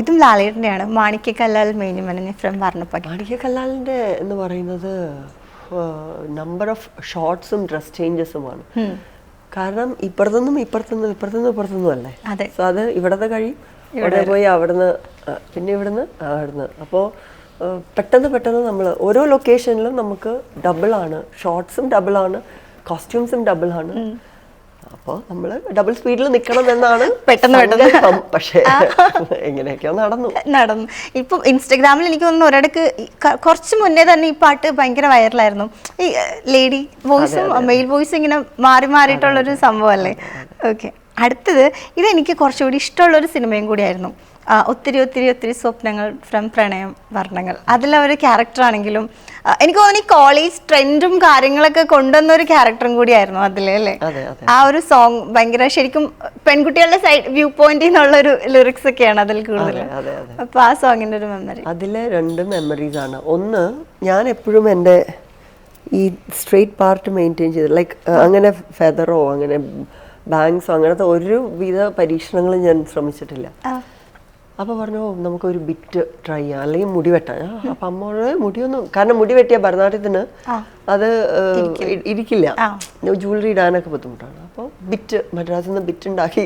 A: ഇതും ലാലേട്ടൻ്റെയാണ്, മാണിക്യക്കല്ലാൽ മേനിമനഞ്ഞ് ഫ്രം വർണ്ണപ്പ.
B: മാണിക്യക്കല്ലാലിൻ്റെ എന്ന് പറയുന്നത് നമ്പർ ഓഫ് ഷോർട്സും ഡ്രസ് ചേഞ്ചസുമാണ്. കാരണം ഇപ്പുറത്തുനിന്നും അല്ലേ. സോ അത് ഇവിടത്തെ കഴിയും, ഇവിടെ പോയി അവിടുന്ന്, പിന്നെ അവിടുന്ന്. അപ്പോൾ പെട്ടെന്ന് നമ്മൾ ഓരോ ലൊക്കേഷനിലും നമുക്ക് ഡബിളാണ്, ഷോർട്സും ഡബിളാണ്, കോസ്റ്റ്യൂംസും ഡബിളാണ്. അപ്പോൾ നമ്മൾ ഡബിൾ സ്പീഡിൽ നിൽക്കണം എന്നാണ് പെട്ടെന്ന്. പക്ഷേ എങ്ങനെയൊക്കെയോ നടന്നു.
A: ഇപ്പം ഇൻസ്റ്റഗ്രാമിൽ എനിക്ക് തോന്നുന്നു ഒരിടക്ക് കുറച്ച് മുന്നേ തന്നെ ഈ പാട്ട് ഭയങ്കര വൈറലായിരുന്നു. ഈ ലേഡി വോയിസും മെയിൽ വോയിസും ഇങ്ങനെ മാറിയിട്ടുള്ളൊരു സംഭവമല്ലേ. ഓക്കെ. അടുത്തത് ഇതെനിക്ക് കുറച്ചുകൂടി ഇഷ്ടമുള്ളൊരു സിനിമയും കൂടിയായിരുന്നു, ഒത്തിരി സ്വപ്നങ്ങൾ ഫ്രം പ്രണയം വർണ്ണങ്ങൾ. അതിലൊരു ക്യാരക്ടറാണെങ്കിലും എനിക്ക് തോന്നുന്നു ഈ കോളേജ് ട്രെൻഡും കാര്യങ്ങളൊക്കെ കൊണ്ടുവന്നൊരു ക്യാരക്ടറും കൂടിയായിരുന്നു അതിൽ അല്ലേ. ആ ഒരു സോങ് ഭയങ്കര ശരിക്കും പെൺകുട്ടികളുടെ സൈഡ് വ്യൂ പോയിന്റിൽ നിന്നുള്ളൊരു ലിറിക്സ് ഒക്കെയാണ് അതിൽ കൂടുതൽ. അപ്പൊ ആ സോങ്ങിന്റെ ഒരു മെമ്മറി.
B: അതിലെ 2 മെമ്മറീസ് ആണ്. ഒന്ന്, ഞാൻ എപ്പോഴും എൻ്റെ ഈ സ്ട്രെയിറ്റ് പാർട്ട് മെയിൻറ്റെയിൻ ചെയ്ത്, ലൈക്ക് അങ്ങനെ ഫെദറോ അങ്ങനെ ബാങ്ക്സോ അങ്ങനത്തെ ഒരുവിധ പരീക്ഷണങ്ങളും ഞാൻ ശ്രമിച്ചിട്ടില്ല. അപ്പോൾ പറഞ്ഞു നമുക്കൊരു ബിറ്റ് ട്രൈ ചെയ്യാം, അല്ലെങ്കിൽ മുടി വെട്ടാൻ. അപ്പം അമ്മോട് മുടിയൊന്നും, കാരണം മുടി വെട്ടിയ ഭരതനാട്യത്തിന് അത് ഇരിക്കില്ല, ജൂവലറി ഇടാനൊക്കെ ബുദ്ധിമുട്ടാണ്. അപ്പോൾ ബിറ്റ് മദ്രാസിൽ നിന്ന് ബിറ്റ് ഉണ്ടാക്കി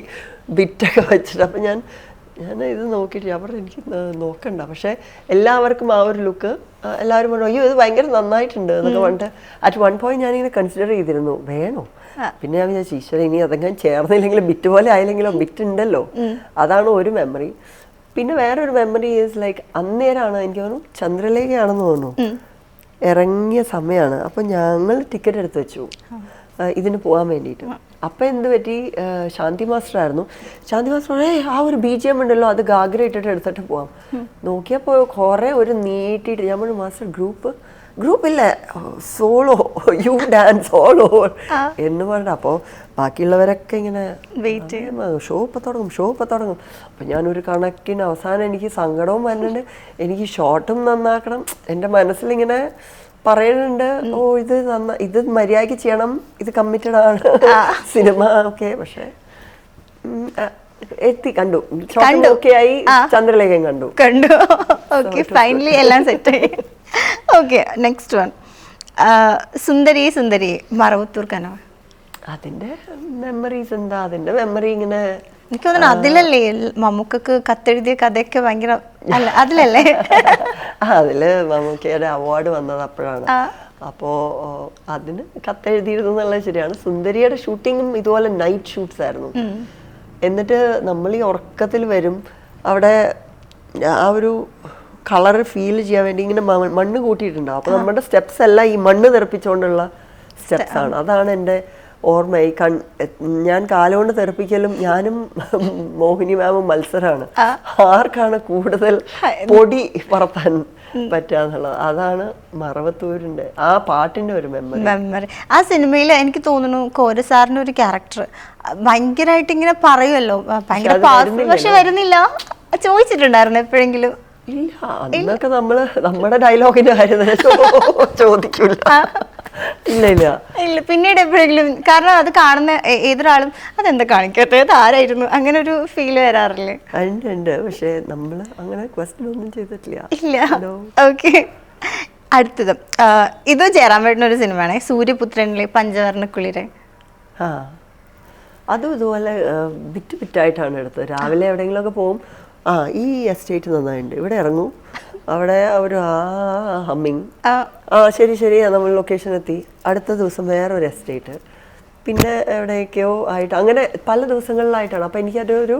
B: ബിറ്റൊക്കെ വെച്ചിട്ട്, അപ്പം ഞാൻ ഇത് നോക്കിയിട്ട് ഞാൻ പറഞ്ഞു എനിക്ക് നോക്കണ്ട. പക്ഷേ എല്ലാവർക്കും ആ ഒരു ലുക്ക്, എല്ലാവരും പറഞ്ഞു അയ്യോ ഇത് ഭയങ്കര നന്നായിട്ടുണ്ട് എന്നൊക്കെ പറഞ്ഞിട്ട് അറ്റ് വൺ പോയിന്റ് ഞാനിങ്ങനെ കൺസിഡർ ചെയ്തിരുന്നു വേണോ. പിന്നെ ഞാൻ വിചാരിച്ചു ഈശ്വര ഇനി അതെങ്ങനെ ചേർന്നില്ലെങ്കിലും ബിറ്റ് പോലെ ആയില്ലെങ്കിലോ, ബിറ്റ് ഉണ്ടല്ലോ. അതാണ് ഒരു മെമ്മറി. പിന്നെ വേറൊരു മെമ്മറി ഈസ് ലൈക്ക് അന്നേരമാണ് എനിക്ക് തോന്നുന്നു ചന്ദ്രലേഖയാണെന്ന് തോന്നുന്നു ഇറങ്ങിയ സമയമാണ്. അപ്പം ഞങ്ങൾ ടിക്കറ്റ് എടുത്ത് വെച്ചു ഇതിന് പോകാൻ വേണ്ടിയിട്ട്. അപ്പം എന്ത് പറ്റി, ശാന്തി മാസ്റ്റർ ആയിരുന്നു. ശാന്തി മാസ്റ്റർ ആ ഒരു BGM ഉണ്ടല്ലോ അത് ഗാഗ്ര ഇട്ടിട്ട് എടുത്തിട്ട് പോവാം. നോക്കിയപ്പോൾ കുറേ ഒരു നീട്ടിയിട്ട് ഞാൻ പറഞ്ഞു മാസ്റ്റർ ഗ്രൂപ്പില്ല, സോളോ, യു ഡാൻസ് സോളോ എന്ന് പറഞ്ഞിട്ട്. അപ്പോൾ ബാക്കിയുള്ളവരൊക്കെ ഇങ്ങനെ ഷോ ഇപ്പം തുടങ്ങും. അപ്പം ഞാനൊരു കണക്കിന് അവസാനം എനിക്ക് സങ്കടവും വരുന്നുണ്ട്, എനിക്ക് ഷോട്ടും നന്നാക്കണം. എൻ്റെ മനസ്സിലിങ്ങനെ പറയുന്നുണ്ട്, ഓ ഇത് ഇത് മര്യാദയ്ക്ക് ചെയ്യണം, ഇത് കമ്മിറ്റഡ് ആണ് സിനിമ ഒക്കെ. പക്ഷെ കണ്ടു ഒക്കെ ആയി, ചന്ദ്രലേഖയും കണ്ടു.
A: ഓക്കെ, ഫൈനലി എല്ലാം സെറ്റ് ആയി. ഓക്കെ, നെക്സ്റ്റ് വൺ, സുന്ദരി സുന്ദരി മറവത്തൂർ കനവ്.
B: അതിന്റെ മെമ്മറീസ് എന്താ, അതിന്റെ മെമ്മറി ഇങ്ങനെ
A: എനിക്ക് തോന്നുന്നു അതിലല്ലേ മമ്മൂക്കക്ക് കത്തെഴുതിയ കഥയൊക്കെ ഭയങ്കര അല്ല അതിലല്ലേ?
B: അതില് മമ്മൂക്കയുടെ അവാർഡ് വന്നത് അപ്പോഴാണ്. അപ്പോ അതിന് കത്തെഴുതിയിരുന്നു എന്നുള്ളത് ശരിയാണ്. സുന്ദരിയുടെ ഷൂട്ടിങ്ങും ഇതുപോലെ നൈറ്റ് ഷൂട്ട്സ് ആയിരുന്നു. എന്നിട്ട് നമ്മൾ ഈ ഉറക്കത്തിൽ വരും, അവിടെ ആ ഒരു കളർ ഫീൽ ചെയ്യാൻ വേണ്ടി ഇങ്ങനെ മണ്ണ് കൂട്ടിയിട്ടുണ്ടാവും. അപ്പൊ നമ്മുടെ സ്റ്റെപ്സ് എല്ലാം ഈ മണ്ണ് തെറിപ്പിച്ചുകൊണ്ടുള്ള സ്റ്റെപ്സ് ആണ്. അതാണ് എൻ്റെ ഓർമ്മ. ഈ ഞാൻ കാലുകൊണ്ട് തെറിപ്പിക്കലും ഞാനും മോഹിനി മാമും മത്സരമാണ്, ആർക്കാണ് കൂടുതൽ പൊടി പറത്താൻ പറ്റാന്നുള്ളത്. അതാണ് മറവത്തൂരിന്റെ ആ പാട്ടിന്റെ ഒരു മെമ്മറി.
A: ആ സിനിമയിൽ എനിക്ക് തോന്നുന്നു കോരസാറിന്റെ ഒരു ക്യാരക്ടർ ഭയങ്കരമായിട്ട് ഇങ്ങനെ പറയുമല്ലോ, ഭയങ്കര പക്ഷെ വരുന്നില്ല. ചോദിച്ചിട്ടുണ്ടായിരുന്നു എപ്പോഴെങ്കിലും?
B: ഇല്ല, അന്നൊക്കെ നമ്മുടെ ഡയലോഗിന്റെ കാര്യം ചോദിക്കൂല. ഇല്ല ഇല്ല
A: ഇല്ല, പിന്നീട് എപ്പോഴെങ്കിലും, കാരണം അത് കാണുന്ന ഏതൊരാളും അതെന്താ കാണിക്കാത്തത്, ആരായിരുന്നു, അങ്ങനെ ഒരു ഫീൽ വരാറില്ലേ?
B: ഉണ്ട്, പക്ഷെ നമ്മള് അങ്ങനെ ക്വസ്റ്റ്യൻ ഒന്നും ചെയ്തിട്ടില്ല.
A: ഇല്ല. ഓക്കെ, അടുത്തത് ഇത് ജയറാം വേട്ടൻ ഒരു സിനിമയാണ്, സൂര്യപുത്രനിലെ പഞ്ചവർണ്ണക്കുളിര്.
B: അതും ഇതുപോലെ ബിറ്റ് ബിറ്റായിട്ടാണ് എടുത്തത്. രാവിലെ എവിടെയെങ്കിലുമൊക്കെ പോകും, ഈ എസ്റ്റേറ്റ് നന്നായിട്ടുണ്ട്, ഇവിടെ ഇറങ്ങും, അവിടെ ഒരു ഹമ്മിങ്, ശരി ശരി നമ്മൾ ലൊക്കേഷൻ എത്തി, അടുത്ത ദിവസം വേറെ ഒരു എസ്റ്റേറ്റ്, പിന്നെ എവിടെയൊക്കെയോ ആയിട്ട്, അങ്ങനെ പല ദിവസങ്ങളിലായിട്ടാണ്. അപ്പം എനിക്കതൊരു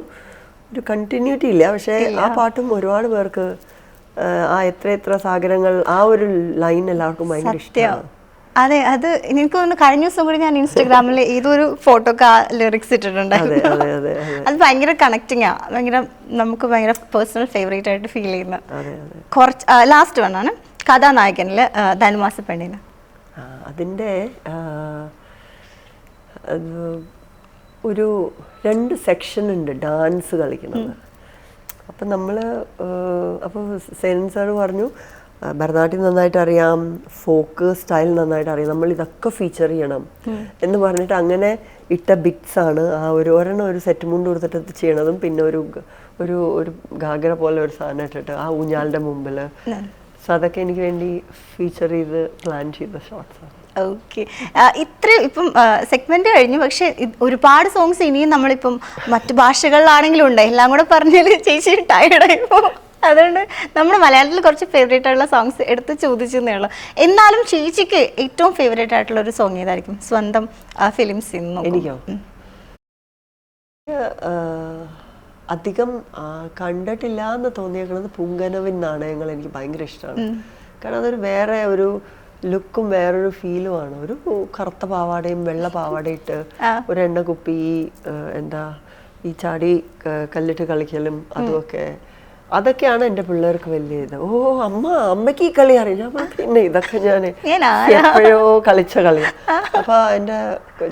B: കണ്ടിന്യൂറ്റി ഇല്ല. പക്ഷേ ആ പാട്ടും ഒരുപാട് പേർക്ക് എത്ര സാഗരങ്ങൾ, ആ ഒരു ലൈൻ എല്ലാവർക്കും ഭയങ്കര ഇഷ്ടമാണ്.
A: അതെ, അത് എനിക്ക് തോന്നുന്നു കഴിഞ്ഞ ദിവസം കൂടി ഞാൻ ഇൻസ്റ്റാഗ്രാമിൽ ഏതൊരു ഫോട്ടോക്ക് ആ ലിറിക്സ് ഇട്ടിട്ടുണ്ടായിരുന്നു. അത് ഭയങ്കര കണക്റ്റിംഗ് ആ, ഭയങ്കര നമുക്ക് ഭയങ്കര പേഴ്സണൽ ഫേവറേറ്റ് ആയിട്ട് ഫീൽ ചെയ്യുന്ന കുറച്ച്. ലാസ്റ്റ് വൺ ആണ് കഥാനായകനില് ധനുമാസ പെണ്ണിന്.
B: അതിൻ്റെ ഒരു 2 സെക്ഷൻ ഉണ്ട് ഡാൻസ് കളിക്കുന്നത്. അപ്പം നമ്മൾ അപ്പോൾ സെൻ സാർ പറഞ്ഞു, ഭരതനാട്യം നന്നായിട്ട് അറിയാം, ഫോക്ക് സ്റ്റൈൽ നന്നായിട്ട് അറിയാം, നമ്മൾ ഇതൊക്കെ ഫീച്ചർ ചെയ്യണം എന്ന് പറഞ്ഞിട്ട് അങ്ങനെ ഇട്ട ബിറ്റ്സ് ആണ്. ആ ഒരെണ്ണം ഒരു സെറ്റ് മുണ്ട് കൊടുത്തിട്ട് ചെയ്യണതും, പിന്നെ ഒരു ഗാഗര പോലെ ഒരു സാധനം ഇട്ടിട്ട് ആ ഊഞ്ഞാലിൻ്റെ മുമ്പിൽ. സോ അതൊക്കെ എനിക്ക് വേണ്ടി ഫീച്ചർ ചെയ്ത് പ്ലാൻ ചെയ്ത ഷോർട്സ് ആണ്.
A: ഓക്കെ, ഇത്രയും ഇപ്പം സെഗ്മെന്റ് കഴിഞ്ഞു, പക്ഷെ ഒരുപാട് സോങ്സ് ഇനിയും നമ്മളിപ്പം മറ്റു ഭാഷകളിലാണെങ്കിലും ഉണ്ട്. എല്ലാം കൂടെ പറഞ്ഞാൽ ചേച്ചി ടയർഡായി പോകും. അതുകൊണ്ട് നമ്മുടെ മലയാളത്തിൽ കുറച്ച് ഫേവറേറ്റ് ആയിട്ടുള്ള സോങ്സ് എടുത്ത് ചോദിച്ചെന്നേ ഉള്ളൂ. എന്നാലും ചേച്ചിക്ക് ഏറ്റവും ഫേവറേറ്റ് ആയിട്ടുള്ള ഒരു സോങ് ഏതായിരിക്കും സ്വന്തം ഫിലിംസിൽ നിന്ന്?
B: എനിക്കോ അധികം കണ്ടിട്ടില്ല എന്ന് തോന്നിയേക്കുന്നത് പുങ്കനവിൻ നാണയങ്ങൾ എനിക്ക് ഭയങ്കര ഇഷ്ടമാണ്. കാരണം അതൊരു വേറെ ഒരു ലുക്കും വേറൊരു ഫീലുമാണ്. ഒരു കറുത്ത പാവാടയും വെള്ള പാവാടയും ഇട്ട് ഒരു എണ്ണ കുപ്പി, എന്താ ഈ ചാടി കല്ലിട്ട് കളിക്കലും അതുമൊക്കെ, അതൊക്കെയാണ് എൻ്റെ പിള്ളേർക്ക് വലിയ ഇത്. ഓ അമ്മയ്ക്ക് ഈ കളി അറിയാം, പിന്നെ ഇതൊക്കെ ഞാൻ എപ്പോഴോ കളിച്ച കളിയാണ്. അപ്പൊ എൻ്റെ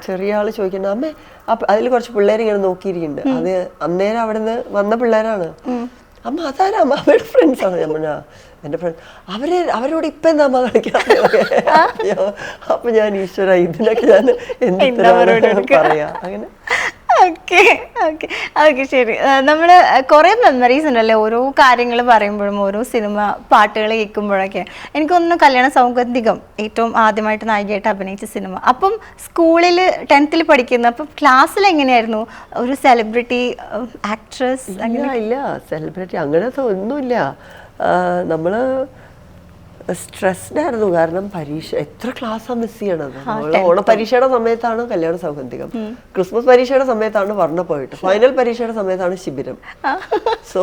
B: ചെറിയ ആള് ചോദിക്കുന്നത്, അമ്മേ അതിൽ കുറച്ച് പിള്ളേരിങ്ങനെ നോക്കിയിരിക്കുന്നുണ്ട്, അത് അന്നേരം അവിടെ നിന്ന് വന്ന പിള്ളേരാണ്. അമ്മ അതാരാ, അമ്മയുടെ ഫ്രണ്ട്സ് ആണ്. ഞാൻ പറഞ്ഞ എൻ്റെ ഫ്രണ്ട്, അവരോട് ഇപ്പൊ എന്താ അമ്മ കളിക്കാതെ. അപ്പൊ ഞാൻ ഈശ്വര ഇതിനൊക്കെ ഞാൻ എന്താ പറയാ അങ്ങനെ.
A: ഓക്കെ ഓക്കെ ഓക്കെ, ശരി. നമ്മൾ കുറേ മെമ്മറീസ് ഉണ്ടല്ലേ ഓരോ കാര്യങ്ങൾ പറയുമ്പോഴും, ഓരോ സിനിമ പാട്ടുകൾ കേൾക്കുമ്പോഴൊക്കെ. എനിക്ക് തോന്നുന്നു കല്യാണ സൗഗന്ധികം ഏറ്റവും ആദ്യമായിട്ട് നായികയായിട്ട് അഭിനയിച്ച സിനിമ. അപ്പം സ്കൂളിൽ 10th പഠിക്കുന്ന, അപ്പം ക്ലാസ്സിൽ എങ്ങനെയായിരുന്നു? ഒരു സെലിബ്രിറ്റി ആക്ട്രസ് അങ്ങനെ?
B: ഇല്ല, സെലിബ്രിറ്റി അങ്ങനത്തെ ഒന്നുമില്ല. നമ്മള് സ്ട്രെസ്ഡ് ആയിരുന്നു. കാരണം പരീക്ഷ, എത്ര ക്ലാസ്സാണ് മിസ് ചെയ്യണത്. ഓണപരീക്ഷയുടെ സമയത്താണ് കല്യാണ സൗഗന്ധികം, ക്രിസ്മസ് പരീക്ഷയുടെ സമയത്താണ് വർണ്ണപ്പോയിട്ട്, ഫൈനൽ പരീക്ഷയുടെ സമയത്താണ് ശിബിരം. സോ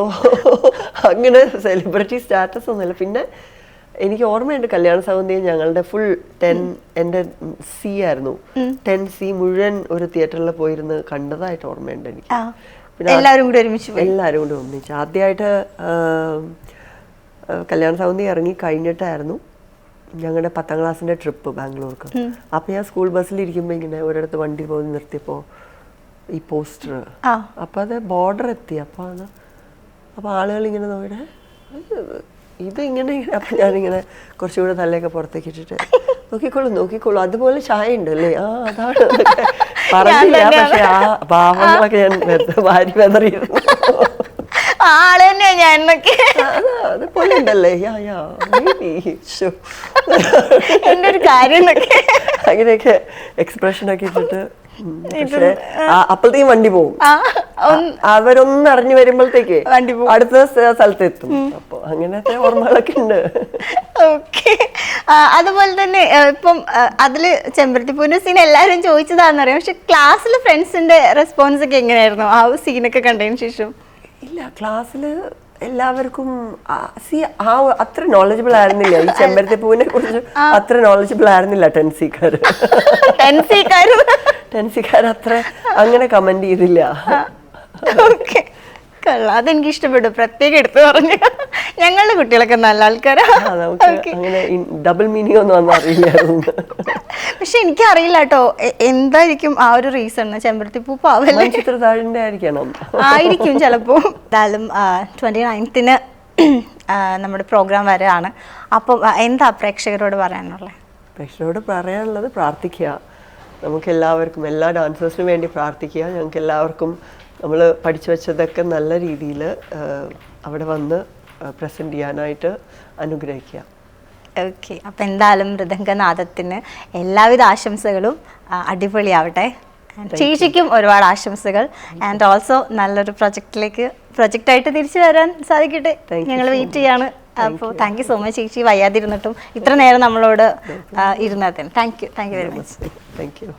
B: അങ്ങനെ സെലിബ്രിറ്റി സ്റ്റാറ്റസ് ഒന്നുമില്ല. പിന്നെ എനിക്ക് ഓർമ്മയുണ്ട് കല്യാണ സൗഗന്ധികം ഞങ്ങളുടെ ഫുൾ 10 എൻ്റെ സി ആയിരുന്നു, 10C മുഴുവൻ ഒരു തിയേറ്ററിൽ പോയിരുന്ന് കണ്ടതായിട്ട് ഓർമ്മയുണ്ട് എനിക്ക്. പിന്നെ എല്ലാവരും കൂടി ഒന്നിച്ച് ആദ്യമായിട്ട് കല്യാണ സൗഗന്ധികം ഇറങ്ങി കഴിഞ്ഞിട്ടായിരുന്നു ഞങ്ങളുടെ 10th ക്ലാസ്സിൻ്റെ ട്രിപ്പ് ബാംഗ്ലൂർക്ക്. അപ്പം ഞാൻ സ്കൂൾ ബസ്സിലിരിക്കുമ്പോൾ ഇങ്ങനെ ഒരിടത്ത് വണ്ടി പോയി നിർത്തിയപ്പോൾ ഈ പോസ്റ്റർ, അപ്പം അത് ബോർഡർ എത്തി. അപ്പോൾ ആളുകൾ ഇങ്ങനെ നോക്കിയിട്ട് ഇത് ഇങ്ങനെ അപ്പം ഞാനിങ്ങനെ കുറച്ചുകൂടെ തലയൊക്കെ പുറത്തേക്ക് ഇട്ടിട്ട് നോക്കിക്കോളൂ അതുപോലെ ചായ ഉണ്ട് അല്ലേ അതാണ് എന്നൊക്കെ പറഞ്ഞില്ല. പക്ഷെ ആ ഭാവങ്ങളൊക്കെ ഞാൻ വാരി വെതറിയിരുന്നു.
A: ആള് തന്നെയാ ഞാൻ എന്നൊക്കെ
B: അതുപോലെ ഉണ്ടല്ലേ
A: എന്റെ ഒരു കാര്യം എന്നൊക്കെ
B: അങ്ങനെയൊക്കെ എക്സ്പ്രഷൻ ഒക്കെ ഇട്ടിട്ട് പക്ഷേ അപ്പോഴത്തേക്കും വണ്ടി പോകും. അവരൊന്ന് അറിഞ്ഞു വരുമ്പോഴത്തേക്ക് അടുത്ത സ്ഥലത്തെത്തും. അപ്പൊ അങ്ങനത്തെ ഓർമ്മകളൊക്കെ ഉണ്ട്.
A: ഓക്കെ. അതുപോലെ തന്നെ ഇപ്പം അതില് ചെമ്പരത്തിപ്പൂവിന്റെ സീൻ എല്ലാരും ചോദിച്ചതാണെന്നറിയാം. പക്ഷെ ക്ലാസ്സിൽ ഫ്രണ്ട്സിന്റെ റെസ്പോൺസ് ഒക്കെ എങ്ങനെയായിരുന്നു ആ സീനൊക്കെ കണ്ടതിന് ശേഷം?
B: ഇല്ല, ക്ലാസ്സില് എല്ലാവർക്കും അത്ര നോളജബിൾ ആയിരുന്നില്ല. ഈ ചെമ്പരത്തിപ്പൂവിനെ കുറിച്ച് അത്ര നോളജബിൾ ആയിരുന്നില്ല ടെൻസിക്കാർ അത്ര അങ്ങനെ കമന്റ് ചെയ്തില്ല.
A: ഓക്കെ, കൊള്ളാം. അതെനിക്ക് ഇഷ്ടപ്പെട്ടു. പ്രത്യേകം എടുത്തു പറഞ്ഞു. ഞങ്ങളുടെ കുട്ടികളൊക്കെ നല്ല ആൾക്കാരാ.
B: അങ്ങനെ ഡബിൾ മീനിങ് ഒന്നും അന്ന് അറിയില്ലായിരുന്നു.
A: പക്ഷെ എനിക്കറിയില്ല കേട്ടോ എന്തായിരിക്കും ആ ഒരു റീസൺ. ചെമ്പരത്തിപ്പൂ പാവല്ലേ,
B: ചിത്രതാഴിന്റെ
A: ആയിരിക്കും ചിലപ്പോ. എന്തായാലും 29th നമ്മുടെ പ്രോഗ്രാം വരെയാണ്. അപ്പം എന്താ പ്രേക്ഷകരോട് പറയാനുള്ളത്?
B: പ്രേക്ഷകരോട് പറയാനുള്ളത് പ്രാർത്ഥിക്കുക. നമുക്ക് എല്ലാവർക്കും, എല്ലാ ഡാൻസേഴ്സിനും വേണ്ടി പ്രാർത്ഥിക്കുക. ഞങ്ങൾക്ക് എല്ലാവർക്കും നമ്മൾ പഠിച്ചു വെച്ചതൊക്കെ നല്ല രീതിയിൽ അവിടെ വന്ന് പ്രസൻറ്റ് ചെയ്യാനായിട്ട് അനുഗ്രഹിക്കുക.
A: ഓക്കെ, അപ്പം എന്തായാലും മൃദംഗനാദത്തിന് എല്ലാവിധ ആശംസകളും. അടിപൊളിയാവട്ടെ. ചേച്ചിക്കും ഒരുപാട് ആശംസകൾ. ആൻഡ് ഓൾസോ നല്ലൊരു പ്രൊജക്റ്റായിട്ട് തിരിച്ചു വരാൻ സാധിക്കട്ടെ. ഞങ്ങൾ വെയിറ്റ് ചെയ്യാണ്. അപ്പോൾ താങ്ക് യു സോ മച്ച് ചേച്ചി, വയ്യാതിരുന്നിട്ടും ഇത്ര നേരം നമ്മളോട് ഇരുന്നതിന്. Thank you very much.
B: Thank U.